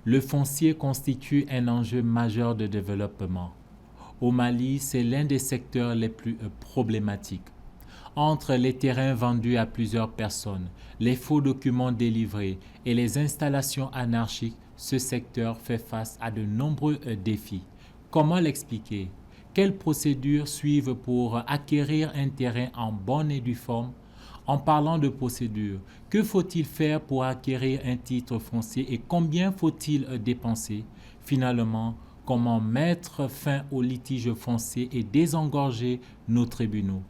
Le foncier constitue un enjeu majeur de développement. Au Mali, c'est l'un des secteurs les plus problématiques. Entre les terrains vendus à plusieurs personnes, les faux documents délivrés et les installations anarchiques, ce secteur fait face à de nombreux défis. Comment l'expliquer? Quelles procédures suivent pour acquérir un terrain en bonne et due forme? En parlant de procédures, que faut-il faire pour acquérir un titre foncier et combien faut-il dépenser? Finalement, comment mettre fin aux litiges fonciers et désengorger nos tribunaux?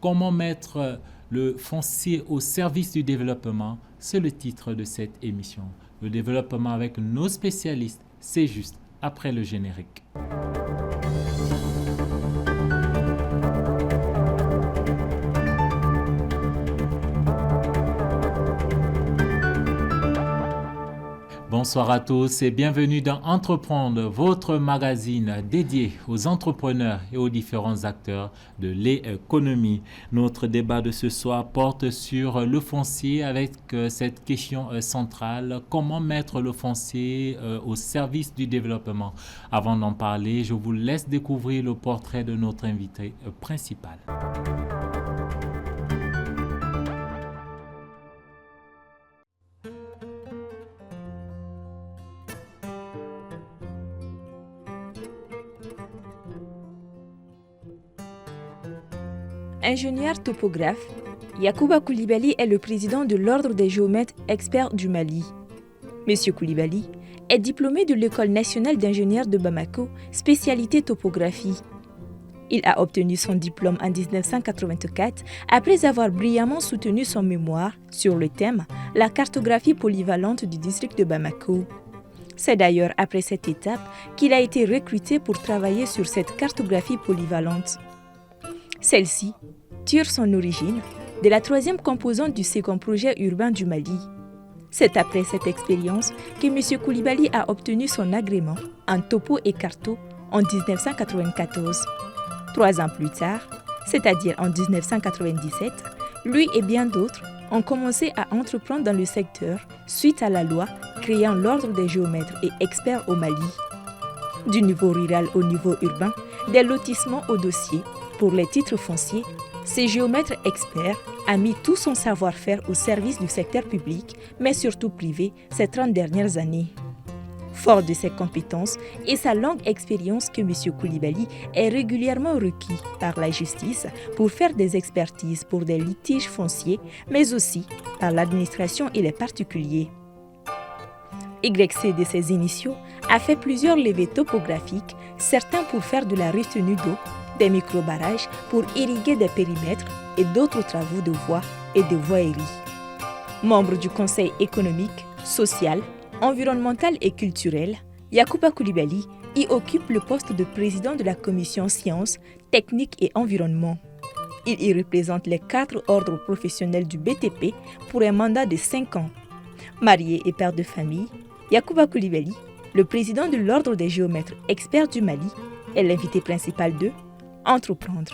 Comment mettre le foncier au service du développement? C'est le titre de cette émission. Le développement avec nos spécialistes, c'est juste après le générique. Bonsoir à tous et bienvenue dans Entreprendre, votre magazine dédié aux entrepreneurs et aux différents acteurs de l'économie. Notre débat de ce soir porte sur le foncier avec cette question centrale, comment mettre le foncier au service du développement? Avant d'en parler, je vous laisse découvrir le portrait de notre invité principal. Ingénieur topographe, Yacouba Coulibaly est le président de l'Ordre des géomètres experts du Mali. Monsieur Coulibaly est diplômé de l'École nationale d'ingénieurs de Bamako, spécialité topographie. Il a obtenu son diplôme en 1984 après avoir brillamment soutenu son mémoire sur le thème « La cartographie polyvalente du district de Bamako ». C'est d'ailleurs après cette étape qu'il a été recruté pour travailler sur cette cartographie polyvalente. Celle-ci tire son origine de la troisième composante du second projet urbain du Mali. C'est après cette expérience que M. Coulibaly a obtenu son agrément en topo et carto en 1994. 3 ans plus tard, c'est-à-dire en 1997, lui et bien d'autres ont commencé à entreprendre dans le secteur suite à la loi créant l'Ordre des géomètres et experts au Mali. Du niveau rural au niveau urbain, des lotissements au dossier. Pour les titres fonciers, ce géomètre expert a mis tout son savoir-faire au service du secteur public, mais surtout privé, ces 30 dernières années. Fort de ses compétences et sa longue expérience que M. Coulibaly est régulièrement requis par la justice pour faire des expertises pour des litiges fonciers, mais aussi par l'administration et les particuliers. YC de ses initiaux a fait plusieurs levées topographiques, certains pour faire de la retenue d'eau, des micro-barrages pour irriguer des périmètres et d'autres travaux de voies et de voiries. Membre du Conseil économique, social, environnemental et culturel, Yacouba Coulibaly y occupe le poste de président de la commission sciences, techniques et environnement. Il y représente les 4 ordres professionnels du BTP pour un mandat de 5 ans. Marié et père de famille, Yacouba Coulibaly, le président de l'Ordre des géomètres experts du Mali, est l'invité principal de Entreprendre.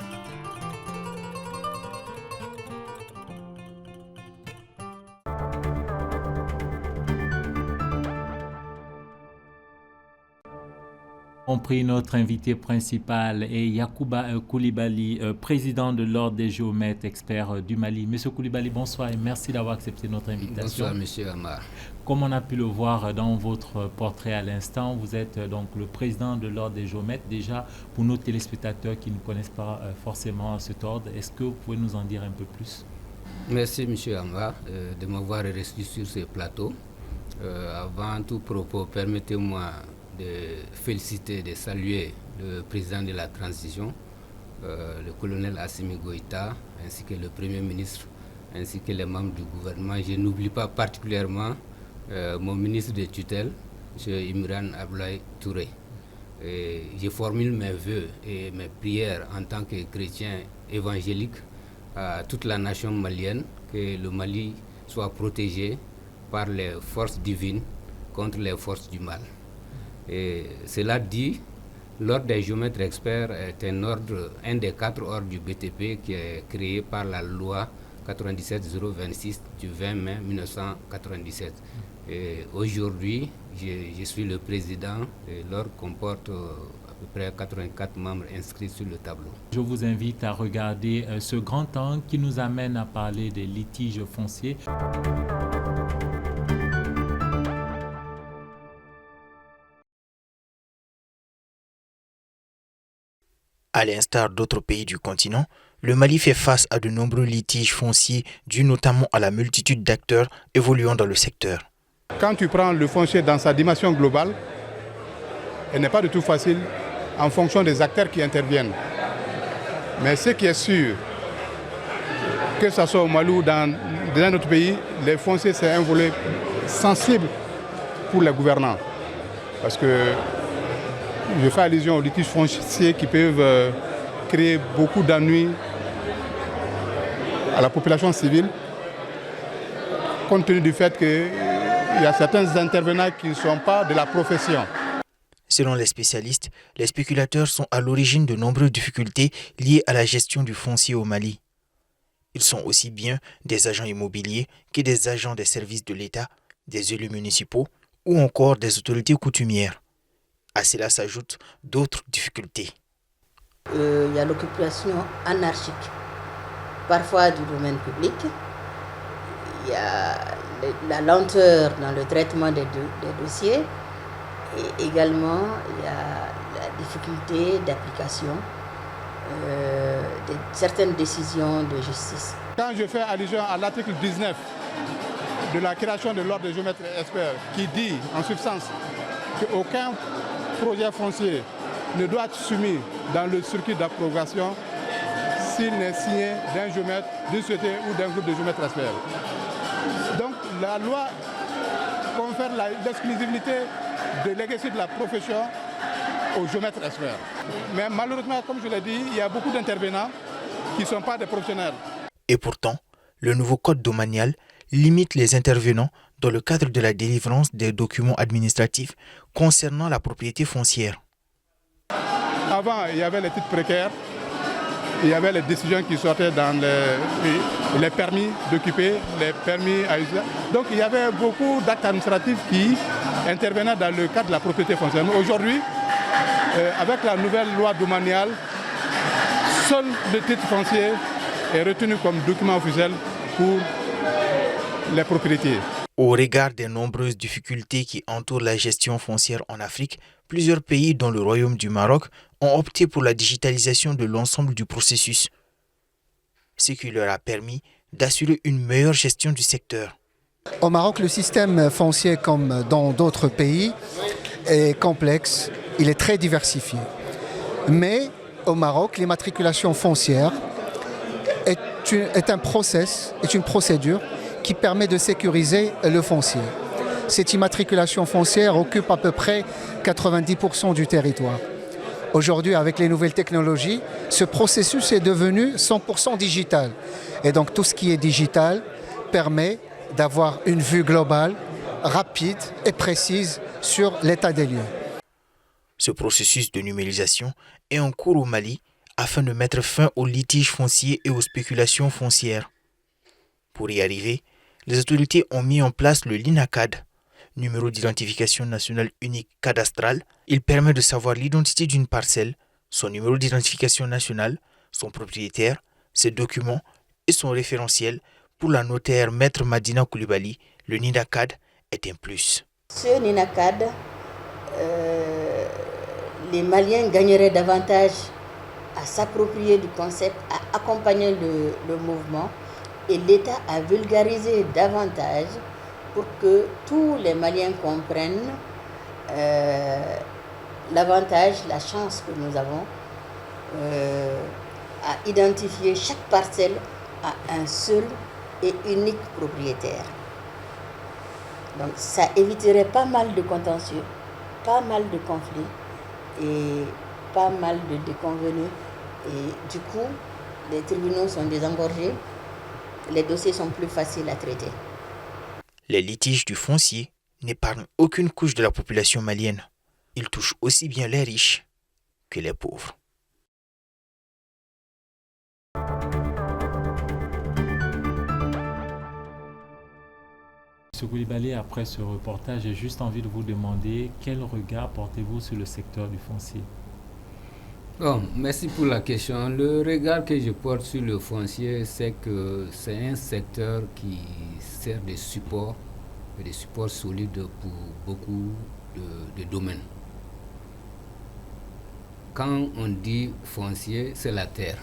Compris notre invité principal est Yacouba Coulibaly, président de l'Ordre des géomètres experts du Mali. Monsieur Coulibaly, bonsoir et merci d'avoir accepté notre invitation. Bonsoir, monsieur Amar. Comme on a pu le voir dans votre portrait à l'instant, vous êtes donc le président de l'Ordre des géomètres. Déjà, pour nos téléspectateurs qui ne connaissent pas forcément cet ordre, est-ce que vous pouvez nous en dire un peu plus? Merci, monsieur Amar, de m'avoir reçu sur ce plateau. Avant tout propos, permettez-moi de féliciter, de saluer le président de la transition, le colonel Assimi Goïta, ainsi que le premier ministre, ainsi que les membres du gouvernement. Je n'oublie pas particulièrement mon ministre de tutelle, M. Imran Abdoulaye Touré. Et je formule mes vœux et mes prières en tant que chrétien évangélique à toute la nation malienne, que le Mali soit protégé par les forces divines contre les forces du mal. Et cela dit, l'ordre des géomètres experts est un des 4 ordres du BTP qui est créé par la loi 97-026 du 20 mai 1997. Et aujourd'hui, Je suis le président et l'ordre comporte à peu près 84 membres inscrits sur le tableau. Je vous invite à regarder ce grand angle qui nous amène à parler des litiges fonciers. À l'instar d'autres pays du continent, le Mali fait face à de nombreux litiges fonciers dus notamment à la multitude d'acteurs évoluant dans le secteur. Quand tu prends le foncier dans sa dimension globale, elle n'est pas du tout facile en fonction des acteurs qui interviennent. Mais ce qui est sûr, que ce soit au Mali ou dans un autre pays, les fonciers c'est un volet sensible pour les gouvernants. Parce que je fais allusion aux litiges fonciers qui peuvent créer beaucoup d'ennuis à la population civile, compte tenu du fait qu'il y a certains intervenants qui ne sont pas de la profession. Selon les spécialistes, les spéculateurs sont à l'origine de nombreuses difficultés liées à la gestion du foncier au Mali. Ils sont aussi bien des agents immobiliers que des agents des services de l'État, des élus municipaux ou encore des autorités coutumières. À cela s'ajoutent d'autres difficultés. Il y a l'occupation anarchique, parfois du domaine public. Il y a la lenteur dans le traitement des dossiers. Et également, il y a la difficulté d'application de certaines décisions de justice. Quand je fais allusion à l'article 19 de la création de l'ordre des géomètres experts, qui dit en substance qu'aucun projet foncier ne doit être soumis dans le circuit d'approbation s'il n'est signé d'un géomètre, d'une société ou d'un groupe de géomètres experts. Donc la loi confère l'exclusivité de l'exercice de la profession aux géomètres experts. Mais malheureusement, comme je l'ai dit, il y a beaucoup d'intervenants qui ne sont pas des professionnels. Et pourtant, le nouveau code domanial limite les intervenants dans le cadre de la délivrance des documents administratifs concernant la propriété foncière. Avant, il y avait les titres précaires, il y avait les décisions qui sortaient dans les permis d'occuper, les permis à usage. Donc il y avait beaucoup d'actes administratifs qui intervenaient dans le cadre de la propriété foncière. Mais aujourd'hui, avec la nouvelle loi domaniale, seul le titre foncier est retenu comme document officiel pour les propriétés. Au regard des nombreuses difficultés qui entourent la gestion foncière en Afrique, plusieurs pays, dont le Royaume du Maroc, ont opté pour la digitalisation de l'ensemble du processus, ce qui leur a permis d'assurer une meilleure gestion du secteur. Au Maroc, le système foncier, comme dans d'autres pays, est complexe, il est très diversifié. Mais au Maroc, l'immatriculation foncière est une procédure qui permet de sécuriser le foncier. Cette immatriculation foncière occupe à peu près 90% du territoire. Aujourd'hui, avec les nouvelles technologies, ce processus est devenu 100% digital. Et donc tout ce qui est digital permet d'avoir une vue globale, rapide et précise sur l'état des lieux. Ce processus de numérisation est en cours au Mali afin de mettre fin aux litiges fonciers et aux spéculations foncières. Pour y arriver, les autorités ont mis en place le LINACAD, numéro d'identification nationale unique cadastral. Il permet de savoir l'identité d'une parcelle, son numéro d'identification nationale, son propriétaire, ses documents et son référentiel. Pour la notaire Maître Madina Koulibaly, le LINACAD est un plus. Ce LINACAD, les Maliens gagneraient davantage à s'approprier du concept, à accompagner le mouvement, et l'État a vulgarisé davantage pour que tous les Maliens comprennent l'avantage, la chance que nous avons à identifier chaque parcelle à un seul et unique propriétaire. Donc ça éviterait pas mal de contentieux, pas mal de conflits et pas mal de déconvenus. Et du coup, les tribunaux sont désengorgés, les dossiers sont plus faciles à traiter. Les litiges du foncier n'épargnent aucune couche de la population malienne. Ils touchent aussi bien les riches que les pauvres. Monsieur Koulibaly, après ce reportage, j'ai juste envie de vous demander quel regard portez-vous sur le secteur du foncier? Bon, merci pour la question. Le regard que je porte sur le foncier, c'est que c'est un secteur qui sert de support, et des supports solides pour beaucoup de domaines. Quand on dit foncier, c'est la terre.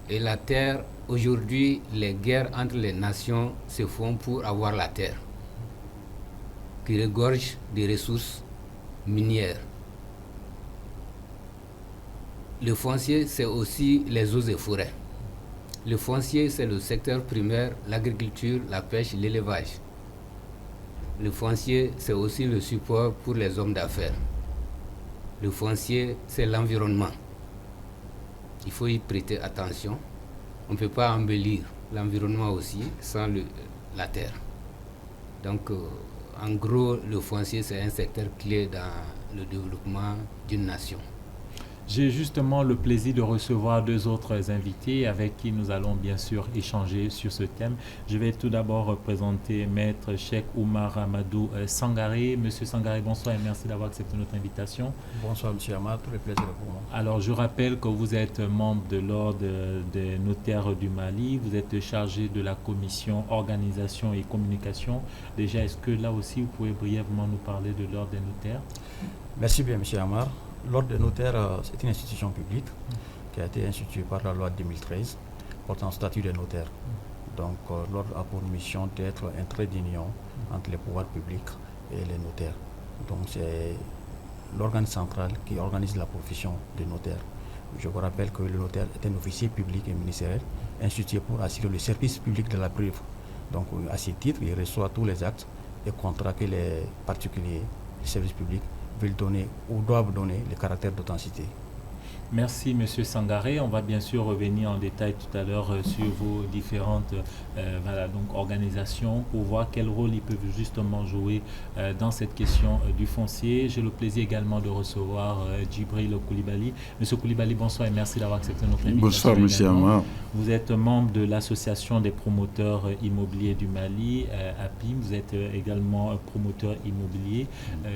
Et la terre, aujourd'hui, les guerres entre les nations se font pour avoir la terre, qui regorge des ressources minières. Le foncier, c'est aussi les eaux et forêts. Le foncier, c'est le secteur primaire, l'agriculture, la pêche, l'élevage. Le foncier, c'est aussi le support pour les hommes d'affaires. Le foncier, c'est l'environnement. Il faut y prêter attention. On ne peut pas embellir l'environnement aussi sans la terre. Donc, en gros, le foncier, c'est un secteur clé dans le développement d'une nation. J'ai justement le plaisir de recevoir deux autres invités avec qui nous allons bien sûr échanger sur ce thème. Je vais tout d'abord présenter Maître Cheikh Oumar Amadou Sangaré. Monsieur Sangaré, bonsoir et merci d'avoir accepté notre invitation. Bonsoir Monsieur Ahmad, tout le plaisir pour moi. Alors je rappelle que vous êtes membre de l'Ordre des notaires du Mali. Vous êtes chargé de la commission organisation et communication. Déjà, est-ce que là aussi vous pouvez brièvement nous parler de l'Ordre des notaires? Merci bien Monsieur Ahmad. L'Ordre des notaires, c'est une institution publique qui a été instituée par la loi 2013 portant statut des notaires. Donc l'Ordre a pour mission d'être un trait d'union entre les pouvoirs publics et les notaires. Donc c'est l'organe central qui organise la profession de notaire. Je vous rappelle que le notaire est un officier public et ministériel institué pour assurer le service public de la preuve. Donc à ce titre, il reçoit tous les actes et contrats que les particuliers, les services publics veulent donner ou doivent donner le caractère d'authenticité. Merci Monsieur Sangaré. On va bien sûr revenir en détail tout à l'heure sur vos différentes organisations pour voir quel rôle ils peuvent justement jouer dans cette question du foncier. J'ai le plaisir également de recevoir Djibril Koulibaly. Monsieur Koulibaly, bonsoir et merci d'avoir accepté notre invitation. Bonsoir Monsieur Amar. Vous êtes membre de l'Association des promoteurs immobiliers du Mali, APIM. Vous êtes également promoteur immobilier.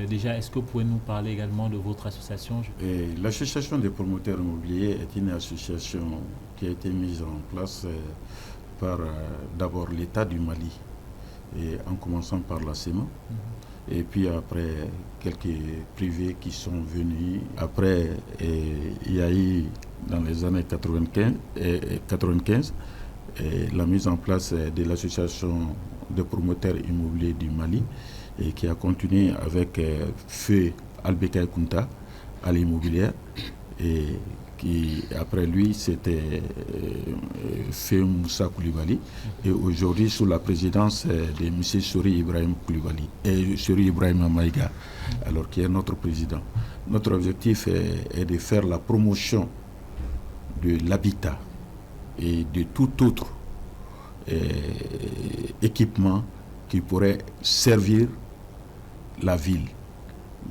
Déjà, est-ce que vous pouvez nous parler également de votre association? L'Association des promoteurs immobiliers est une association qui a été mise en place par d'abord l'État du Mali, et en commençant par la SEMA, et puis après quelques privés qui sont venus. Après, il y a eu dans les années 95 la mise en place de l'Association des promoteurs immobiliers du Mali, et qui a continué avec Feu Albeka Kunta à l'immobilier, et qui après lui c'était Feu Moussa Koulibaly, et aujourd'hui sous la présidence de M. Souri Ibrahim Koulibaly et Souri Ibrahim Maïga, alors qui est notre président. Notre objectif est de faire la promotion de l'habitat et de tout autre équipement qui pourrait servir la ville.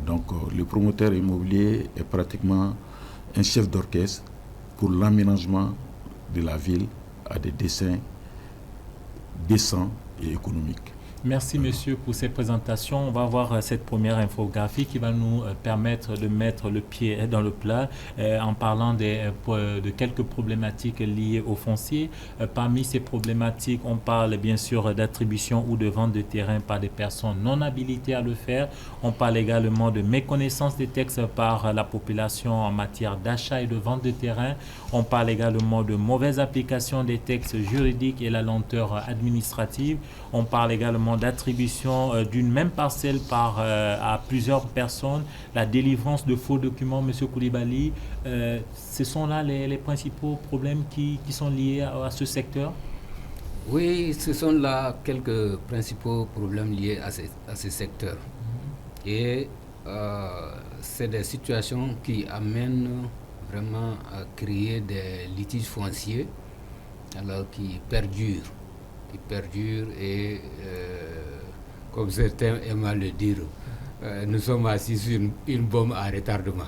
Donc le promoteur immobilier est pratiquement un chef d'orchestre pour l'aménagement de la ville à des desseins décents et économiques. Merci monsieur pour ces présentations. On va voir cette première infographie qui va nous permettre de mettre le pied dans le plat en parlant de quelques problématiques liées au foncier. Parmi ces problématiques, on parle bien sûr d'attribution ou de vente de terrain par des personnes non habilitées à le faire. On parle également de méconnaissance des textes par la population en matière d'achat et de vente de terrain. On parle également de mauvaise application des textes juridiques et la lenteur administrative. On parle également d'attribution d'une même parcelle à plusieurs personnes, la délivrance de faux documents, Monsieur Koulibaly. Ce sont là les principaux problèmes qui sont liés à ce secteur? Oui, ce sont là quelques principaux problèmes liés à ce secteur. Et c'est des situations qui amènent vraiment à créer des litiges fonciers alors qui perdurent et comme certains aiment à le dire, nous sommes assis sur une bombe à retardement.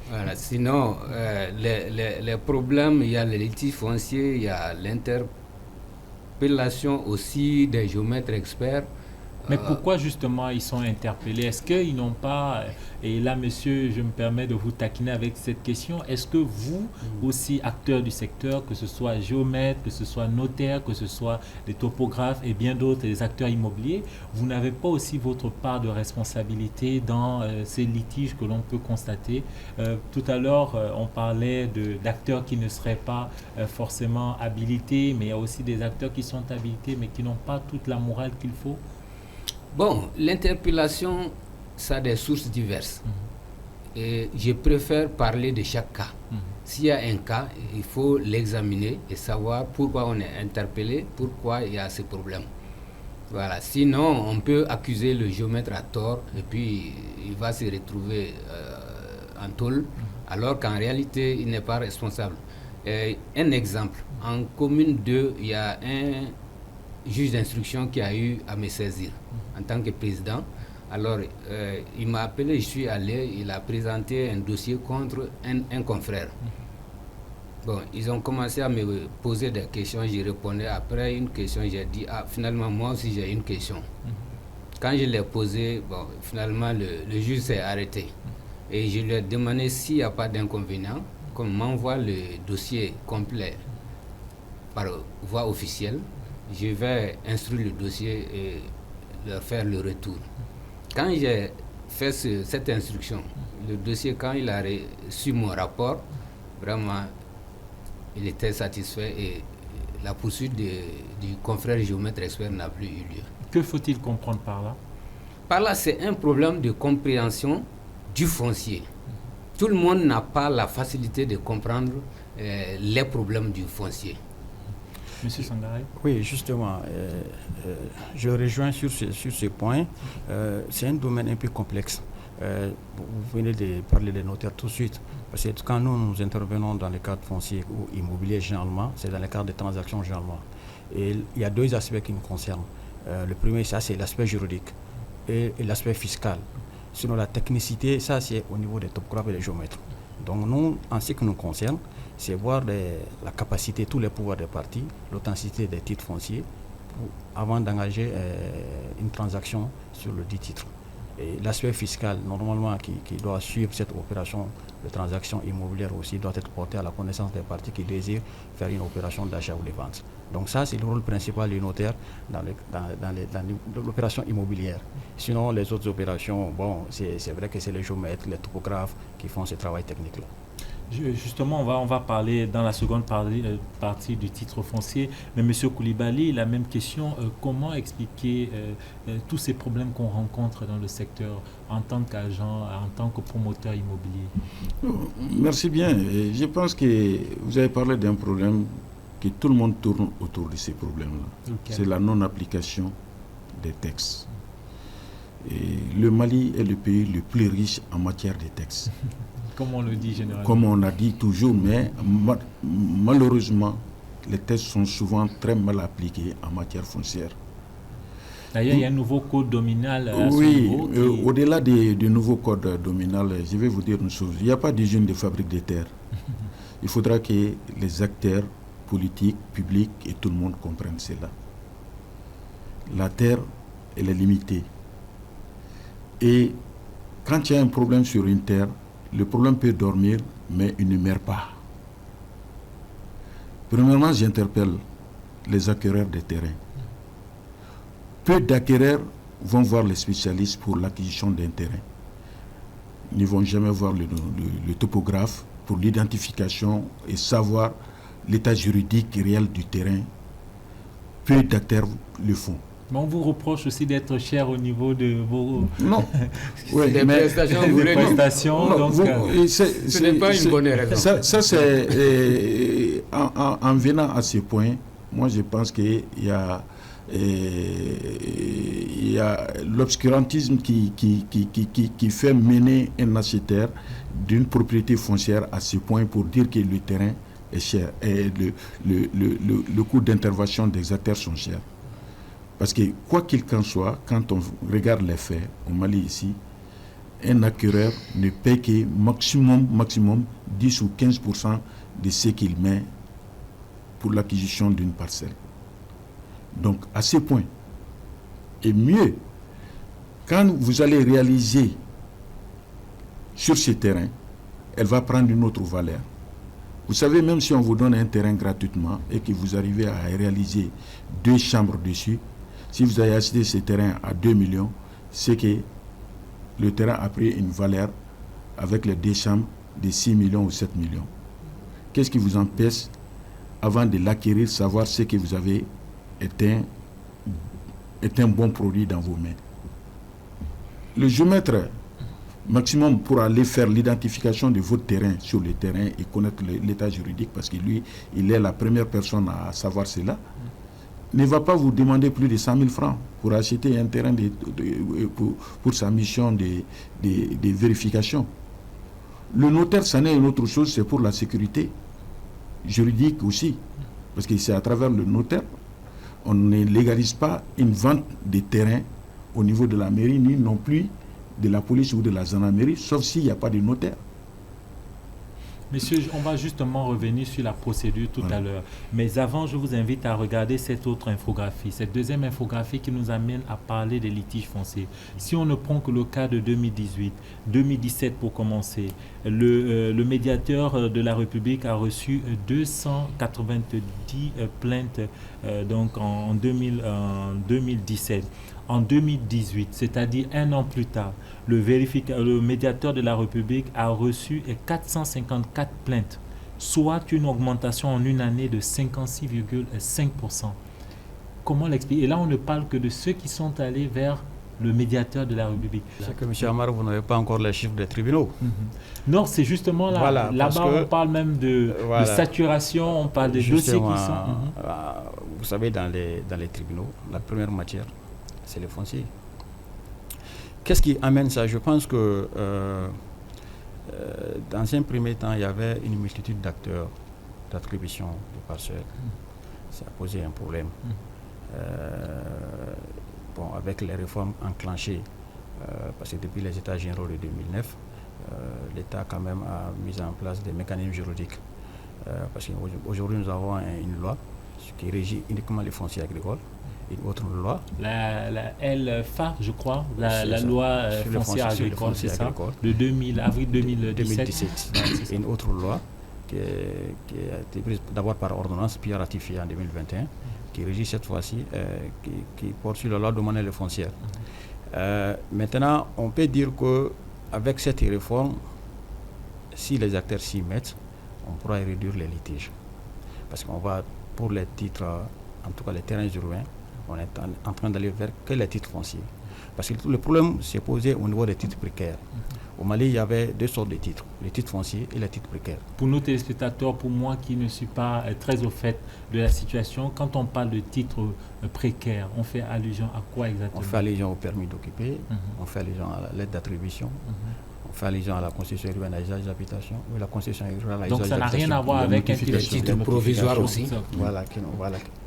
Voilà. Sinon, les problèmes, il y a les litiges fonciers, il y a l'interpellation aussi des géomètres experts. Mais pourquoi justement ils sont interpellés? Est-ce qu'ils n'ont pas, et là monsieur, je me permets de vous taquiner avec cette question, est-ce que vous aussi, acteurs du secteur, que ce soit géomètres, que ce soit notaires, que ce soit des topographes et bien d'autres, des acteurs immobiliers, vous n'avez pas aussi votre part de responsabilité dans ces litiges que l'on peut constater? Tout à l'heure, on parlait d'acteurs qui ne seraient pas forcément habilités, mais il y a aussi des acteurs qui sont habilités mais qui n'ont pas toute la morale qu'il faut. Bon, l'interpellation, ça a des sources diverses. Et je préfère parler de chaque cas. S'il y a un cas, il faut l'examiner et savoir pourquoi on est interpellé, pourquoi il y a ce problème. Voilà. Sinon, on peut accuser le géomètre à tort et puis il va se retrouver en tôle, alors qu'en réalité, il n'est pas responsable. Un exemple, en commune 2, il y a un juge d'instruction qui a eu à me saisir en tant que président. Alors, il m'a appelé, je suis allé, il a présenté un dossier contre un confrère. Bon, ils ont commencé à me poser des questions, j'y répondais. Après une question, j'ai dit, finalement, moi aussi j'ai une question. Quand je l'ai posée, bon, finalement, le juge s'est arrêté. Et je lui ai demandé s'il n'y a pas d'inconvénient, qu'on m'envoie le dossier complet par voie officielle. Je vais instruire le dossier et leur faire le retour. Quand j'ai fait cette instruction, le dossier, quand il a reçu mon rapport, vraiment, il était satisfait et la poursuite du confrère géomètre expert n'a plus eu lieu. Que faut-il comprendre par là? Par là, c'est un problème de compréhension du foncier. Tout le monde n'a pas la facilité de comprendre les problèmes du foncier. Monsieur Sangaré? Oui, justement, je rejoins sur ce point. C'est un domaine un peu complexe. Vous venez de parler des notaires tout de suite. Parce que quand nous intervenons dans les cadres fonciers ou immobiliers généralement, c'est dans les cadres de transactions généralement. Et il y a deux aspects qui nous concernent. Le premier, ça, c'est l'aspect juridique et l'aspect fiscal. Sinon, la technicité, ça, c'est au niveau des topographes et des géomètres. Donc, nous, en ce qui nous concerne, c'est voir la capacité, tous les pouvoirs des parties, l'authenticité des titres fonciers avant d'engager une transaction sur le dit titre. Et l'aspect fiscal, normalement, qui doit suivre cette opération de transaction immobilière aussi, doit être porté à la connaissance des parties qui désirent faire une opération d'achat ou de vente. Donc ça, c'est le rôle principal du notaire dans l'opération immobilière. Sinon, les autres opérations, bon, c'est vrai que c'est les géomètres, les topographes qui font ce travail technique-là. Justement, on va parler dans la seconde partie du titre foncier. Mais M. Koulibaly, la même question, comment expliquer tous ces problèmes qu'on rencontre dans le secteur en tant qu'agent, en tant que promoteur immobilier? Merci bien. Je pense que vous avez parlé d'un problème que tout le monde tourne autour de ces problèmes-là. Okay. C'est la non-application des textes. Et le Mali est le pays le plus riche en matière de textes. Comme on le dit généralement. Comme on a dit toujours, mais malheureusement, les textes sont souvent très mal appliqués en matière foncière. D'ailleurs, il y a un nouveau code dominal à ce niveau. Oui, au-delà du nouveau code dominal, je vais vous dire une chose. Il n'y a pas d'usine de fabrique de terre. Il faudra que les acteurs politiques, publics et tout le monde comprennent cela. La terre, elle est limitée. Et quand il y a un problème sur une terre, le problème peut dormir, mais il ne meurt pas. Premièrement, j'interpelle les acquéreurs de terrain. Peu d'acquéreurs vont voir les spécialistes pour l'acquisition d'un terrain. Ils ne vont jamais voir le topographe pour l'identification et savoir l'état juridique réel du terrain. Peu d'acteurs le font. Mais on vous reproche aussi d'être cher au niveau de vos... Non. Oui, des prestations. Des prestations. Non, donc, ce n'est pas une bonne raison. Ça c'est... en venant à ce point, moi je pense qu'il y a l'obscurantisme qui fait mener un acheteur d'une propriété foncière à ce point pour dire que le terrain est cher et le coût d'intervention des acteurs sont chers. Parce que quoi qu'il qu'en soit, quand on regarde les faits, au Mali ici, un acquéreur ne paie que maximum 10 ou 15% de ce qu'il met pour l'acquisition d'une parcelle. Donc, à ce point, et mieux, quand vous allez réaliser sur ce terrain, elle va prendre une autre valeur. Vous savez, même si on vous donne un terrain gratuitement et que vous arrivez à réaliser 2 chambres dessus, si vous avez acheté ce terrain à 2 millions, c'est que le terrain a pris une valeur avec les 2 chambres de 6 millions ou 7 millions. Qu'est-ce qui vous empêche, avant de l'acquérir, savoir ce que vous avez est un bon produit dans vos mains? Le géomètre, maximum pour aller faire l'identification de votre terrain sur le terrain et connaître l'état juridique, parce que lui, il est la première personne à savoir cela, ne va pas vous demander plus de 100 000 francs pour acheter un terrain pour sa mission de vérification. Le notaire, ça n'est une autre chose, c'est pour la sécurité juridique aussi, parce que c'est à travers le notaire, on ne légalise pas une vente de terrain au niveau de la mairie, ni non plus de la police ou de la gendarmerie, sauf s'il n'y a pas de notaire. Monsieur, on va justement revenir sur la procédure tout à l'heure. Mais avant, je vous invite à regarder cette autre infographie, cette deuxième infographie qui nous amène à parler des litiges fonciers. Si on ne prend que le cas de 2018, 2017 pour commencer, le médiateur de la République a reçu 290 plaintes donc en 2017. En 2018, c'est-à-dire un an plus tard, le médiateur de la République a reçu 454 plaintes, soit une augmentation en une année de 56,5%. Comment l'expliquer? Et là, on ne parle que de ceux qui sont allés vers le médiateur de la République. C'est que, M. Amar, vous n'avez pas encore les chiffres des tribunaux. Non, c'est justement là. Voilà, là-bas, on parle même de saturation, on parle des dossiers qui sont... Vous savez, dans les tribunaux, la première matière, c'est les fonciers. Qu'est-ce qui amène ça? Je pense que dans un premier temps, il y avait une multitude d'acteurs d'attribution de parcelles. Ça a posé un problème. Avec les réformes enclenchées, parce que depuis les États généraux de 2009, l'État quand même a mis en place des mécanismes juridiques. Parce qu'aujourd'hui, nous avons une loi qui régit uniquement les fonciers agricoles. Une autre loi. La LFA, je crois, la loi foncière agricole, c'est ça, de avril 2017. Une autre loi qui a été prise d'abord par ordonnance, puis ratifiée en 2021, qui régit cette fois-ci, qui porte sur la loi de monnaie foncière. Maintenant, on peut dire qu'avec cette réforme, si les acteurs s'y mettent, on pourra réduire les litiges. Parce qu'on va, pour les titres, en tout cas les terrains urbains, on est en train d'aller vers que les titres fonciers. Parce que le problème s'est posé au niveau des titres précaires. Au Mali, il y avait 2 sortes de titres, les titres fonciers et les titres précaires. Pour nos téléspectateurs, pour moi qui ne suis pas très au fait de la situation, quand on parle de titres précaires, on fait allusion à quoi exactement? On fait allusion au permis d'occuper, on fait allusion à l'aide d'attribution, on fait allusion à la concession urbaine à usage d'habitation, ou la concession urbaine à usage d'habitation. Donc ça n'a rien à voir avec un titre provisoire aussi. Voilà.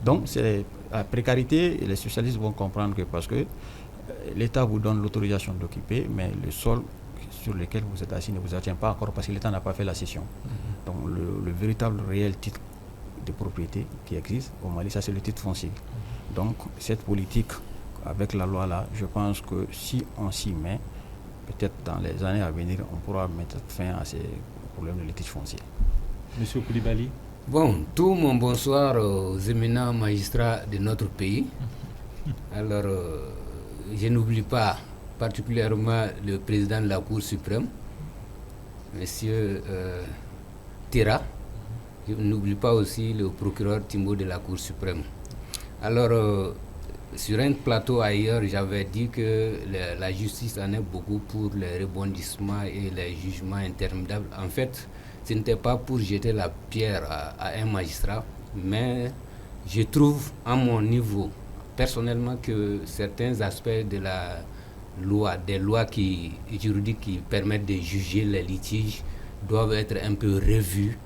Donc c'est la précarité, et les socialistes vont comprendre que parce que l'État vous donne l'autorisation d'occuper, mais le sol sur lequel vous êtes assis ne vous appartient pas encore parce que l'État n'a pas fait la cession. Donc le véritable réel titre de propriété qui existe au Mali, ça c'est le titre foncier. Donc cette politique avec la loi là, je pense que si on s'y met, peut-être dans les années à venir, on pourra mettre fin à ces problèmes de litige foncier. Monsieur Koulibaly. Bon, tout mon bonsoir aux éminents magistrats de notre pays. Alors, je n'oublie pas particulièrement le président de la Cour suprême, Monsieur Tira. Je n'oublie pas aussi le procureur Timbo de la Cour suprême. Alors, sur un plateau ailleurs, j'avais dit que la justice en est beaucoup pour les rebondissements et les jugements interminables. En fait, ce n'était pas pour jeter la pierre à un magistrat, mais je trouve à mon niveau, personnellement, que certains aspects de la loi, des lois juridiques qui permettent de juger les litiges, doivent être un peu revus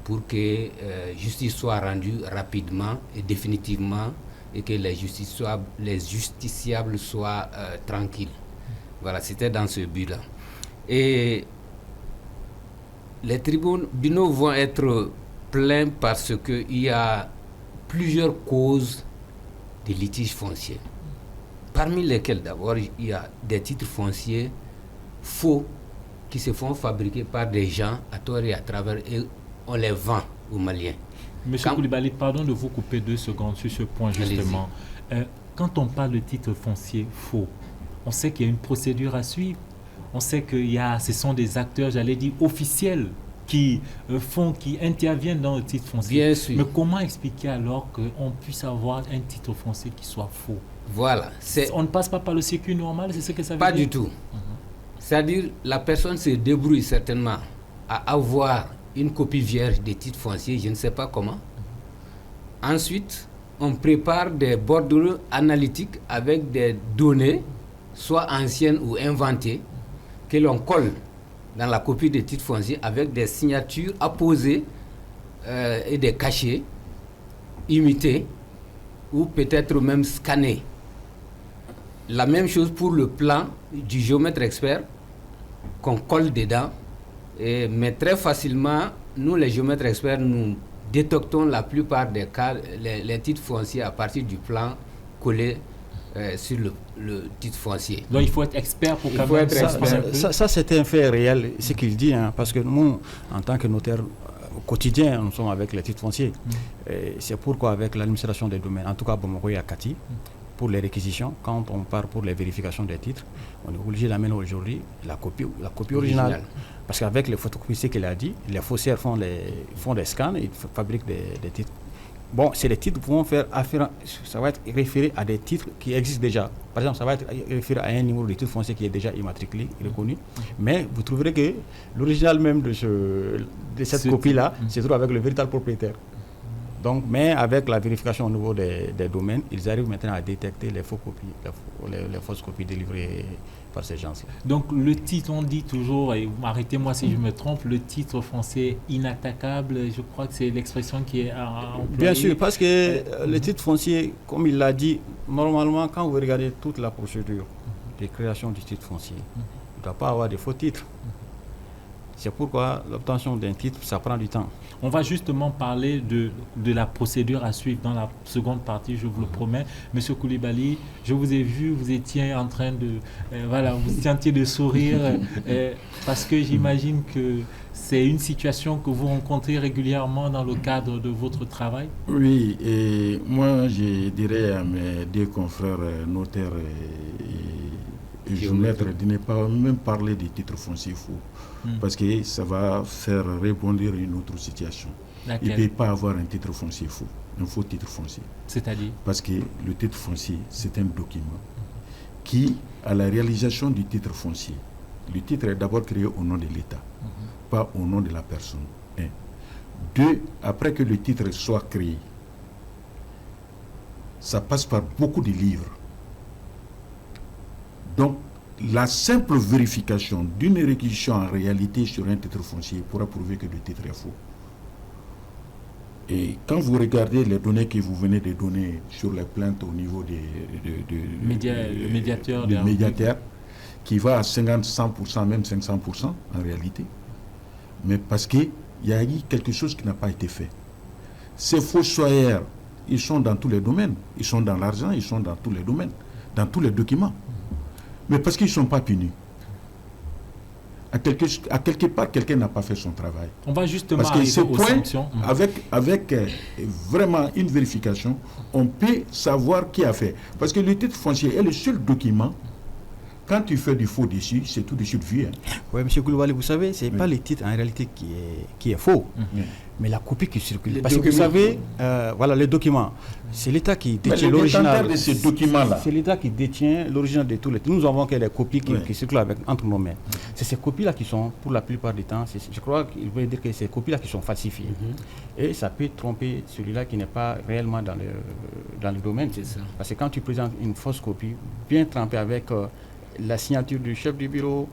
pour que justice soit rendue rapidement et définitivement, et que les justiciables soient tranquilles. Voilà, c'était dans ce but-là. Et les tribunaux vont être pleins parce qu'il y a plusieurs causes de litiges fonciers, parmi lesquels d'abord il y a des titres fonciers faux qui se font fabriquer par des gens à tort et à travers et on les vend aux Maliens. Monsieur Coulibaly, pardon de vous couper 2 secondes sur ce point justement. Quand on parle de titres fonciers faux, on sait qu'il y a une procédure à suivre. On sait que ce sont des acteurs, j'allais dire, officiels qui interviennent dans le titre foncier. Bien sûr. Mais comment expliquer alors qu'on puisse avoir un titre foncier qui soit faux? Voilà. On ne passe pas par le circuit normal, c'est ce que ça veut dire? Pas dire? du tout. C'est-à-dire, la personne se débrouille certainement à avoir une copie vierge des titres fonciers, je ne sais pas comment. Ensuite, on prépare des bordereaux analytiques avec des données, soit anciennes ou inventées, que l'on colle dans la copie des titres fonciers avec des signatures apposées et des cachets imités ou peut-être même scannés. La même chose pour le plan du géomètre expert qu'on colle dedans. Mais très facilement, nous les géomètres experts, nous détectons la plupart des cas, les titres fonciers à partir du plan collé sur le titre foncier. Donc il faut être expert pour quand même ça c'est un fait réel, ce qu'il dit, parce que nous, en tant que notaire au quotidien, nous sommes avec les titres fonciers. C'est pourquoi avec l'administration des domaines, en tout cas Bamako et Akati, pour les réquisitions, quand on part pour les vérifications des titres, on est obligé d'amener aujourd'hui la copie originale. Parce qu'avec les photocopies, ce qu'il a dit, les faussaires font des scans, ils fabriquent des titres. Bon, c'est des titres qui vont faire affaire, ça va être référé à des titres qui existent déjà. Par exemple, ça va être référé à un numéro de titre foncier qui est déjà immatriculé, reconnu. Mais vous trouverez que l'original même de cette copie-là se trouve avec le véritable propriétaire. Donc, mais avec la vérification au niveau des domaines, ils arrivent maintenant à détecter les fausses copies, les fausses copies délivrées par ces gens-là. Donc, le titre, on dit toujours, et arrêtez-moi si je me trompe, le titre foncier inattaquable, je crois que c'est l'expression qui est employée. Bien sûr, parce que le titre foncier, comme il l'a dit, normalement, quand vous regardez toute la procédure de création du titre foncier, il ne doit pas avoir de faux titres. C'est pourquoi l'obtention d'un titre, ça prend du temps. On va justement parler de la procédure à suivre dans la seconde partie, je vous le promets. Monsieur Coulibaly, je vous ai vu, vous étiez en train vous tentiez de sourire parce que j'imagine que c'est une situation que vous rencontrez régulièrement dans le cadre de votre travail. Oui, et moi je dirais à mes 2 confrères notaires et géomètres de ne pas même parler des titres fonciers faux. Parce que ça va faire rebondir une autre situation. Il ne peut pas avoir un titre foncier faux, un faux titre foncier. C'est-à-dire? Parce que le titre foncier, c'est un document qui, à la réalisation du titre foncier, le titre est d'abord créé au nom de l'État, pas au nom de la personne. 1. 2, après que le titre soit créé, ça passe par beaucoup de livres. Donc, la simple vérification d'une réquisition en réalité sur un titre foncier pourra prouver que le titre est faux. Et quand vous regardez les données que vous venez de donner sur les plaintes au niveau des médiateurs, qui va à 50, 100%, même 500% en réalité, mais parce qu'il y a eu quelque chose qui n'a pas été fait. Ces fossoyeurs, ils sont dans tous les domaines, ils sont dans l'argent, ils sont dans tous les domaines, dans tous les documents. Mais parce qu'ils ne sont pas punis. À quelque part, quelqu'un n'a pas fait son travail. On va justement parce que ce point, sanctions. Avec vraiment une vérification, on peut savoir qui a fait. Parce que le titre foncier est le seul document. Quand tu fais du faux dessus, c'est tout de suite vu. Oui, M. Coulibaly, vous savez, ce n'est pas le titre en réalité qui est faux, mais la copie qui circule. Parce que vous savez, voilà, les documents, c'est l'État qui détient l'original de ces documents-là. C'est l'État qui détient l'original de tous les titres. Nous avons que les copies qui circulent entre nos mains. C'est ces copies-là qui sont, pour la plupart du temps, je crois qu'il veut dire que c'est ces copies-là qui sont falsifiées. Et ça peut tromper celui-là qui n'est pas réellement dans le domaine. C'est ça. Parce que quand tu présentes une fausse copie, bien trempée avec la signature du chef du bureau,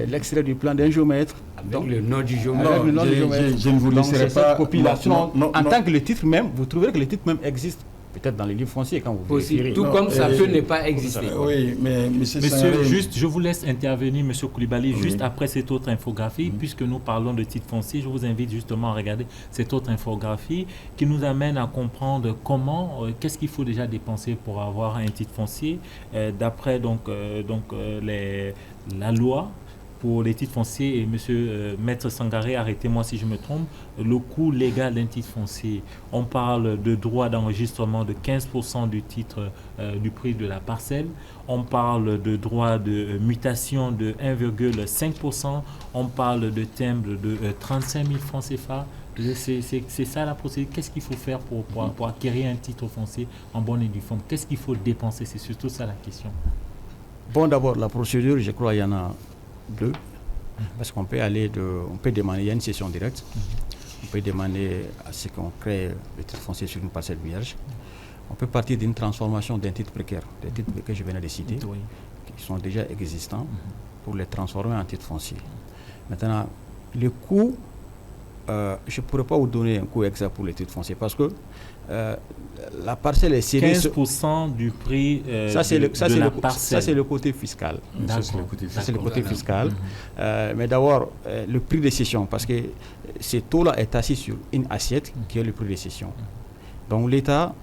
l'extrait du plan d'un géomètre. Donc le nom du géomètre. Je ne vous laisserai pas. En tant que le titre même, vous trouverez que le titre même existe peut-être dans les livres fonciers quand vous possible, vérifierez. tout comme ça peut ne pas exister. Oui, mais monsieur, juste, je vous laisse intervenir, monsieur Coulibaly, juste après cette autre infographie, puisque nous parlons de titres fonciers. Je vous invite justement à regarder cette autre infographie qui nous amène à comprendre comment, qu'est-ce qu'il faut déjà dépenser pour avoir un titre foncier, d'après la loi. Pour les titres fonciers, et monsieur Maître Sangaré, arrêtez-moi si je me trompe, le coût légal d'un titre foncier, on parle de droit d'enregistrement de 15% du titre du prix de la parcelle, on parle de droit de mutation de 1,5%, on parle de timbre de 35 000 francs CFA. C'est ça la procédure. Qu'est-ce qu'il faut faire pour acquérir un titre foncier en bonne et due forme? Qu'est-ce qu'il faut dépenser? C'est surtout ça la question. Bon, d'abord, la procédure, je crois qu'il y en a deux, parce qu'on peut on peut demander, il y a une session directe, on peut demander à ce qu'on crée le titre foncier sur une parcelle vierge. On peut partir d'une transformation d'un titre précaire, des titres précaires que je viens de citer, qui sont déjà existants, pour les transformer en titre foncier. Maintenant, le coût, je ne pourrais pas vous donner un coût exact pour les titres fonciers, parce que la parcelle est scellée. 15% du prix de la parcelle. Ça, c'est le côté fiscal. Ça, c'est le côté fiscal. Mais d'abord, le prix de cession, parce que ce taux-là est assis sur une assiette qui est le prix de cession. Donc l'État,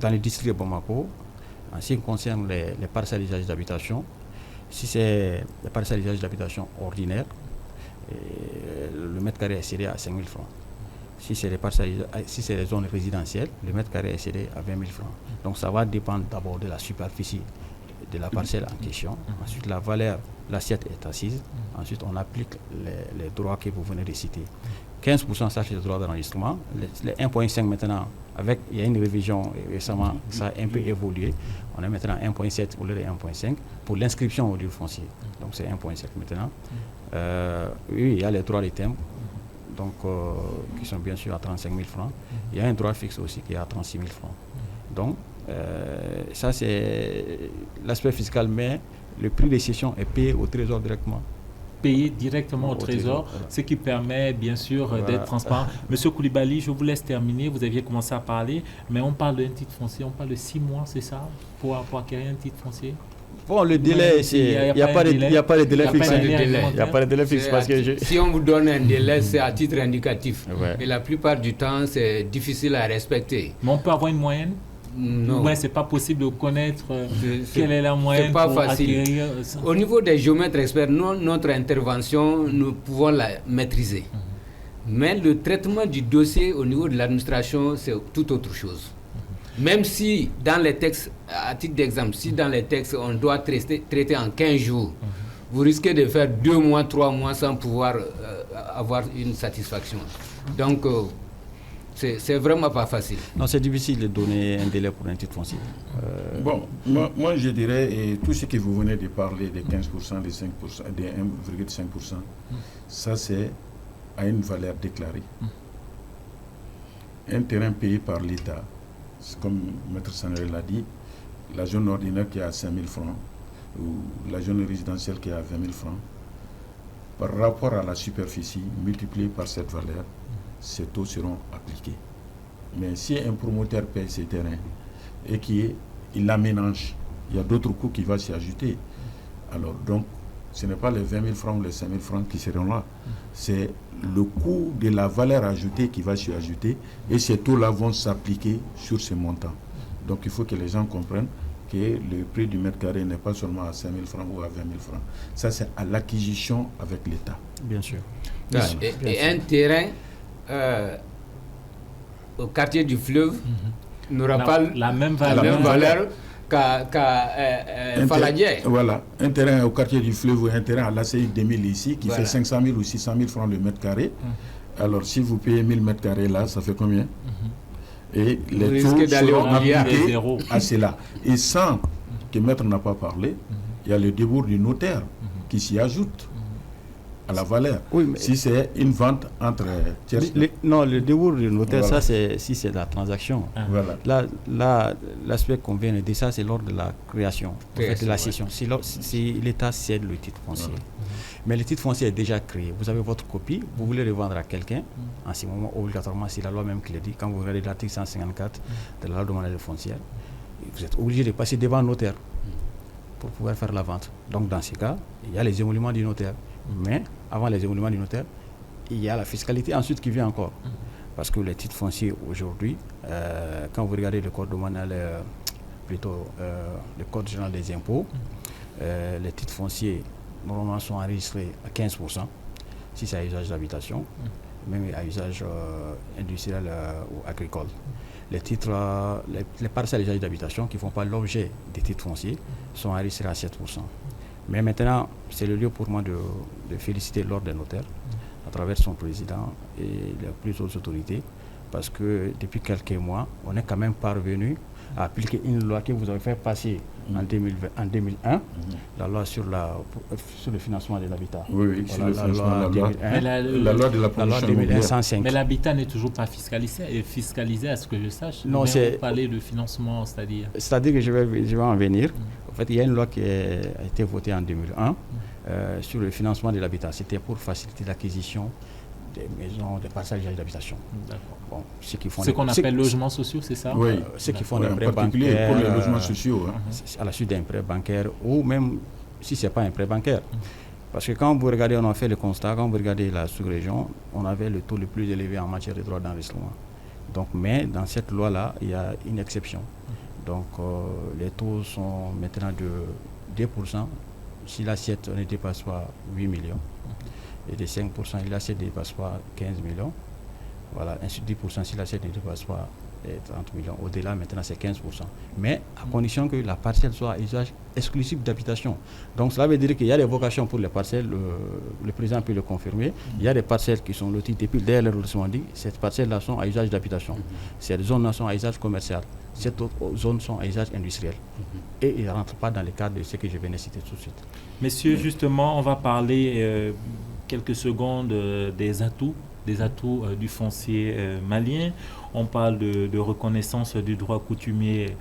dans le district de Bamako, en ce qui concerne les parcellisages d'habitation, si c'est les parcellisages d'habitation ordinaires, le mètre carré est scellé à 5 000 francs. Si c'est les zones résidentielles, le mètre carré est cédé à 20 000 francs. Donc ça va dépendre d'abord de la superficie de la parcelle en question. Ensuite, la valeur, l'assiette est assise. Ensuite, on applique les droits que vous venez de citer. 15%, ça c'est le droit d'enregistrement. Les 1,5 maintenant, il y a une révision récemment, ça a un peu évolué. On est maintenant à 1,7 au lieu de 1,5 pour l'inscription au livre foncier. Donc c'est 1,7 maintenant. Oui, il y a les droits des thèmes. Donc, qui sont bien sûr à 35 000 francs. Il y a un droit fixe aussi qui est à 36 000 francs. Donc, ça c'est l'aspect fiscal, mais le prix de cession est payé au trésor directement. Payé directement au trésor, ce qui permet bien sûr d'être transparent. Monsieur Coulibaly, je vous laisse terminer. Vous aviez commencé à parler, mais on parle d'un titre foncier, on parle de 6 mois, c'est ça, pour acquérir un titre foncier? Bon, le délai, il n'y a pas de délai fixe. Il n'y a pas de délai fixe parce que si on vous donne un délai, c'est à titre indicatif. Et la plupart du temps, c'est difficile à respecter. Mais on peut avoir une moyenne? Non. Ouais, c'est pas possible de connaître quelle est la moyenne. C'est pas pour facile. Acquérir ça. Au niveau des géomètres experts, notre intervention, nous pouvons la maîtriser. Mais le traitement du dossier au niveau de l'administration, c'est tout autre chose. Même si dans les textes, à titre d'exemple, si dans les textes on doit traiter en 15 jours, vous risquez de faire 2 mois, 3 mois sans pouvoir avoir une satisfaction. Donc, c'est vraiment pas facile. Non, c'est difficile de donner un délai pour un titre foncier. Bon, moi je dirais, tout ce que vous venez de parler, des 15%, des 5%, des 1,5%, ça c'est à une valeur déclarée. Un terrain payé par l'État, comme Maître Sangaré l'a dit, la zone ordinaire qui est à 5 000 francs ou la zone résidentielle qui est à 20 000 francs, par rapport à la superficie multipliée par cette valeur, ces taux seront appliqués. Mais si un promoteur paye ses terrains et qu'il l'aménage, il y a d'autres coûts qui vont s'y ajouter. Alors donc, ce n'est pas les 20 000 francs ou les 5 000 francs qui seront là. C'est le coût de la valeur ajoutée qui va s'y ajouter et ces taux-là vont s'appliquer sur ce montant. Donc il faut que les gens comprennent que le prix du mètre carré n'est pas seulement à 5 000 francs ou à 20 000 francs. Ça, c'est à l'acquisition avec l'État. Bien sûr. Et un terrain au quartier du fleuve n'aura pas la même valeur qu'à Faladier. Voilà, un terrain au quartier du fleuve ou un terrain à l'ACI 2000 ici qui fait 500 000 ou 600 000 francs le mètre carré. Alors si vous payez 1000 mètres carrés là, ça fait combien? Et les taux seront appliqués à cela. Et sans que maître n'a pas parlé, il y a le débours du notaire qui s'y ajoute à la valeur. Oui, mais si c'est une vente entre tiers. Non, le débours du notaire, voilà. Ça c'est si c'est la transaction. Voilà. Là, l'aspect qu'on vient de dire, ça c'est lors de la création, en fait, de la cession. Si l'État cède le titre foncier. Mais le titre foncier est déjà créé. Vous avez votre copie, vous voulez le vendre à quelqu'un. En ce moment, obligatoirement, c'est la loi même qui le dit. Quand vous regardez l'article 154 de la loi domaniale foncière, vous êtes obligé de passer devant le notaire pour pouvoir faire la vente. Donc dans ce cas, il y a les émoluments du notaire. Mais avant les émoluments du notaire, il y a la fiscalité ensuite qui vient encore. Parce que les titres fonciers aujourd'hui, quand vous regardez le code domanial, le code général des impôts, les titres fonciers normalement sont enregistrés à 15%, si c'est à usage d'habitation, même à usage industriel ou agricole. Les titres, les parcelles à usage d'habitation qui ne font pas l'objet des titres fonciers sont enregistrés à 7%. Mais maintenant, c'est le lieu pour moi de féliciter l'ordre des notaires à travers son président et les plus hautes autorités, parce que depuis quelques mois, on est quand même parvenu à appliquer une loi que vous avez fait passer en 2001, la loi sur le financement de l'habitat. Oui, voilà, sur le financement de la loi de la promotion immobilière. Mais l'habitat n'est toujours pas fiscalisé à ce que je sache. Non, c'est parler de financement, c'est-à-dire. C'est-à-dire que je vais en venir. En fait, il y a une loi qui a été votée en 2001 sur le financement de l'habitat. C'était pour faciliter l'acquisition des maisons, des parcelles d'habitation. Bon, ce qu'on appelle logements sociaux, c'est ça? Oui, ceux qui font des prêts bancaires pour les logements sociaux. À la suite d'un prêt bancaire, ou même si ce n'est pas un prêt bancaire. Parce que quand vous regardez, on a fait le constat, quand vous regardez la sous-région, on avait le taux le plus élevé en matière de droit d'enregistrement. Donc, mais dans cette loi-là, il y a une exception. Donc, les taux sont maintenant de 2%, si l'assiette ne dépasse pas 8 millions. Et de 5%, si l'assiette ne dépasse pas 15 millions. Voilà, ainsi de 10% si l'assiette ne dépasse pas 30 millions. Au-delà, maintenant, c'est 15%. Mais à condition que la parcelle soit à usage exclusif d'habitation. Donc, cela veut dire qu'il y a des vocations pour les parcelles, le président peut le confirmer. Il y a des parcelles qui sont loties depuis dès l'arrondissement dit, ces parcelles-là sont à usage d'habitation. Ces zones-là sont à usage commercial. Ces autres zones sont à usage industriel. Et ils ne rentrent pas dans le cadre de ce que je viens de citer tout de suite. Messieurs, justement, on va parler quelques secondes des atouts du foncier malien. On parle de reconnaissance du droit coutumier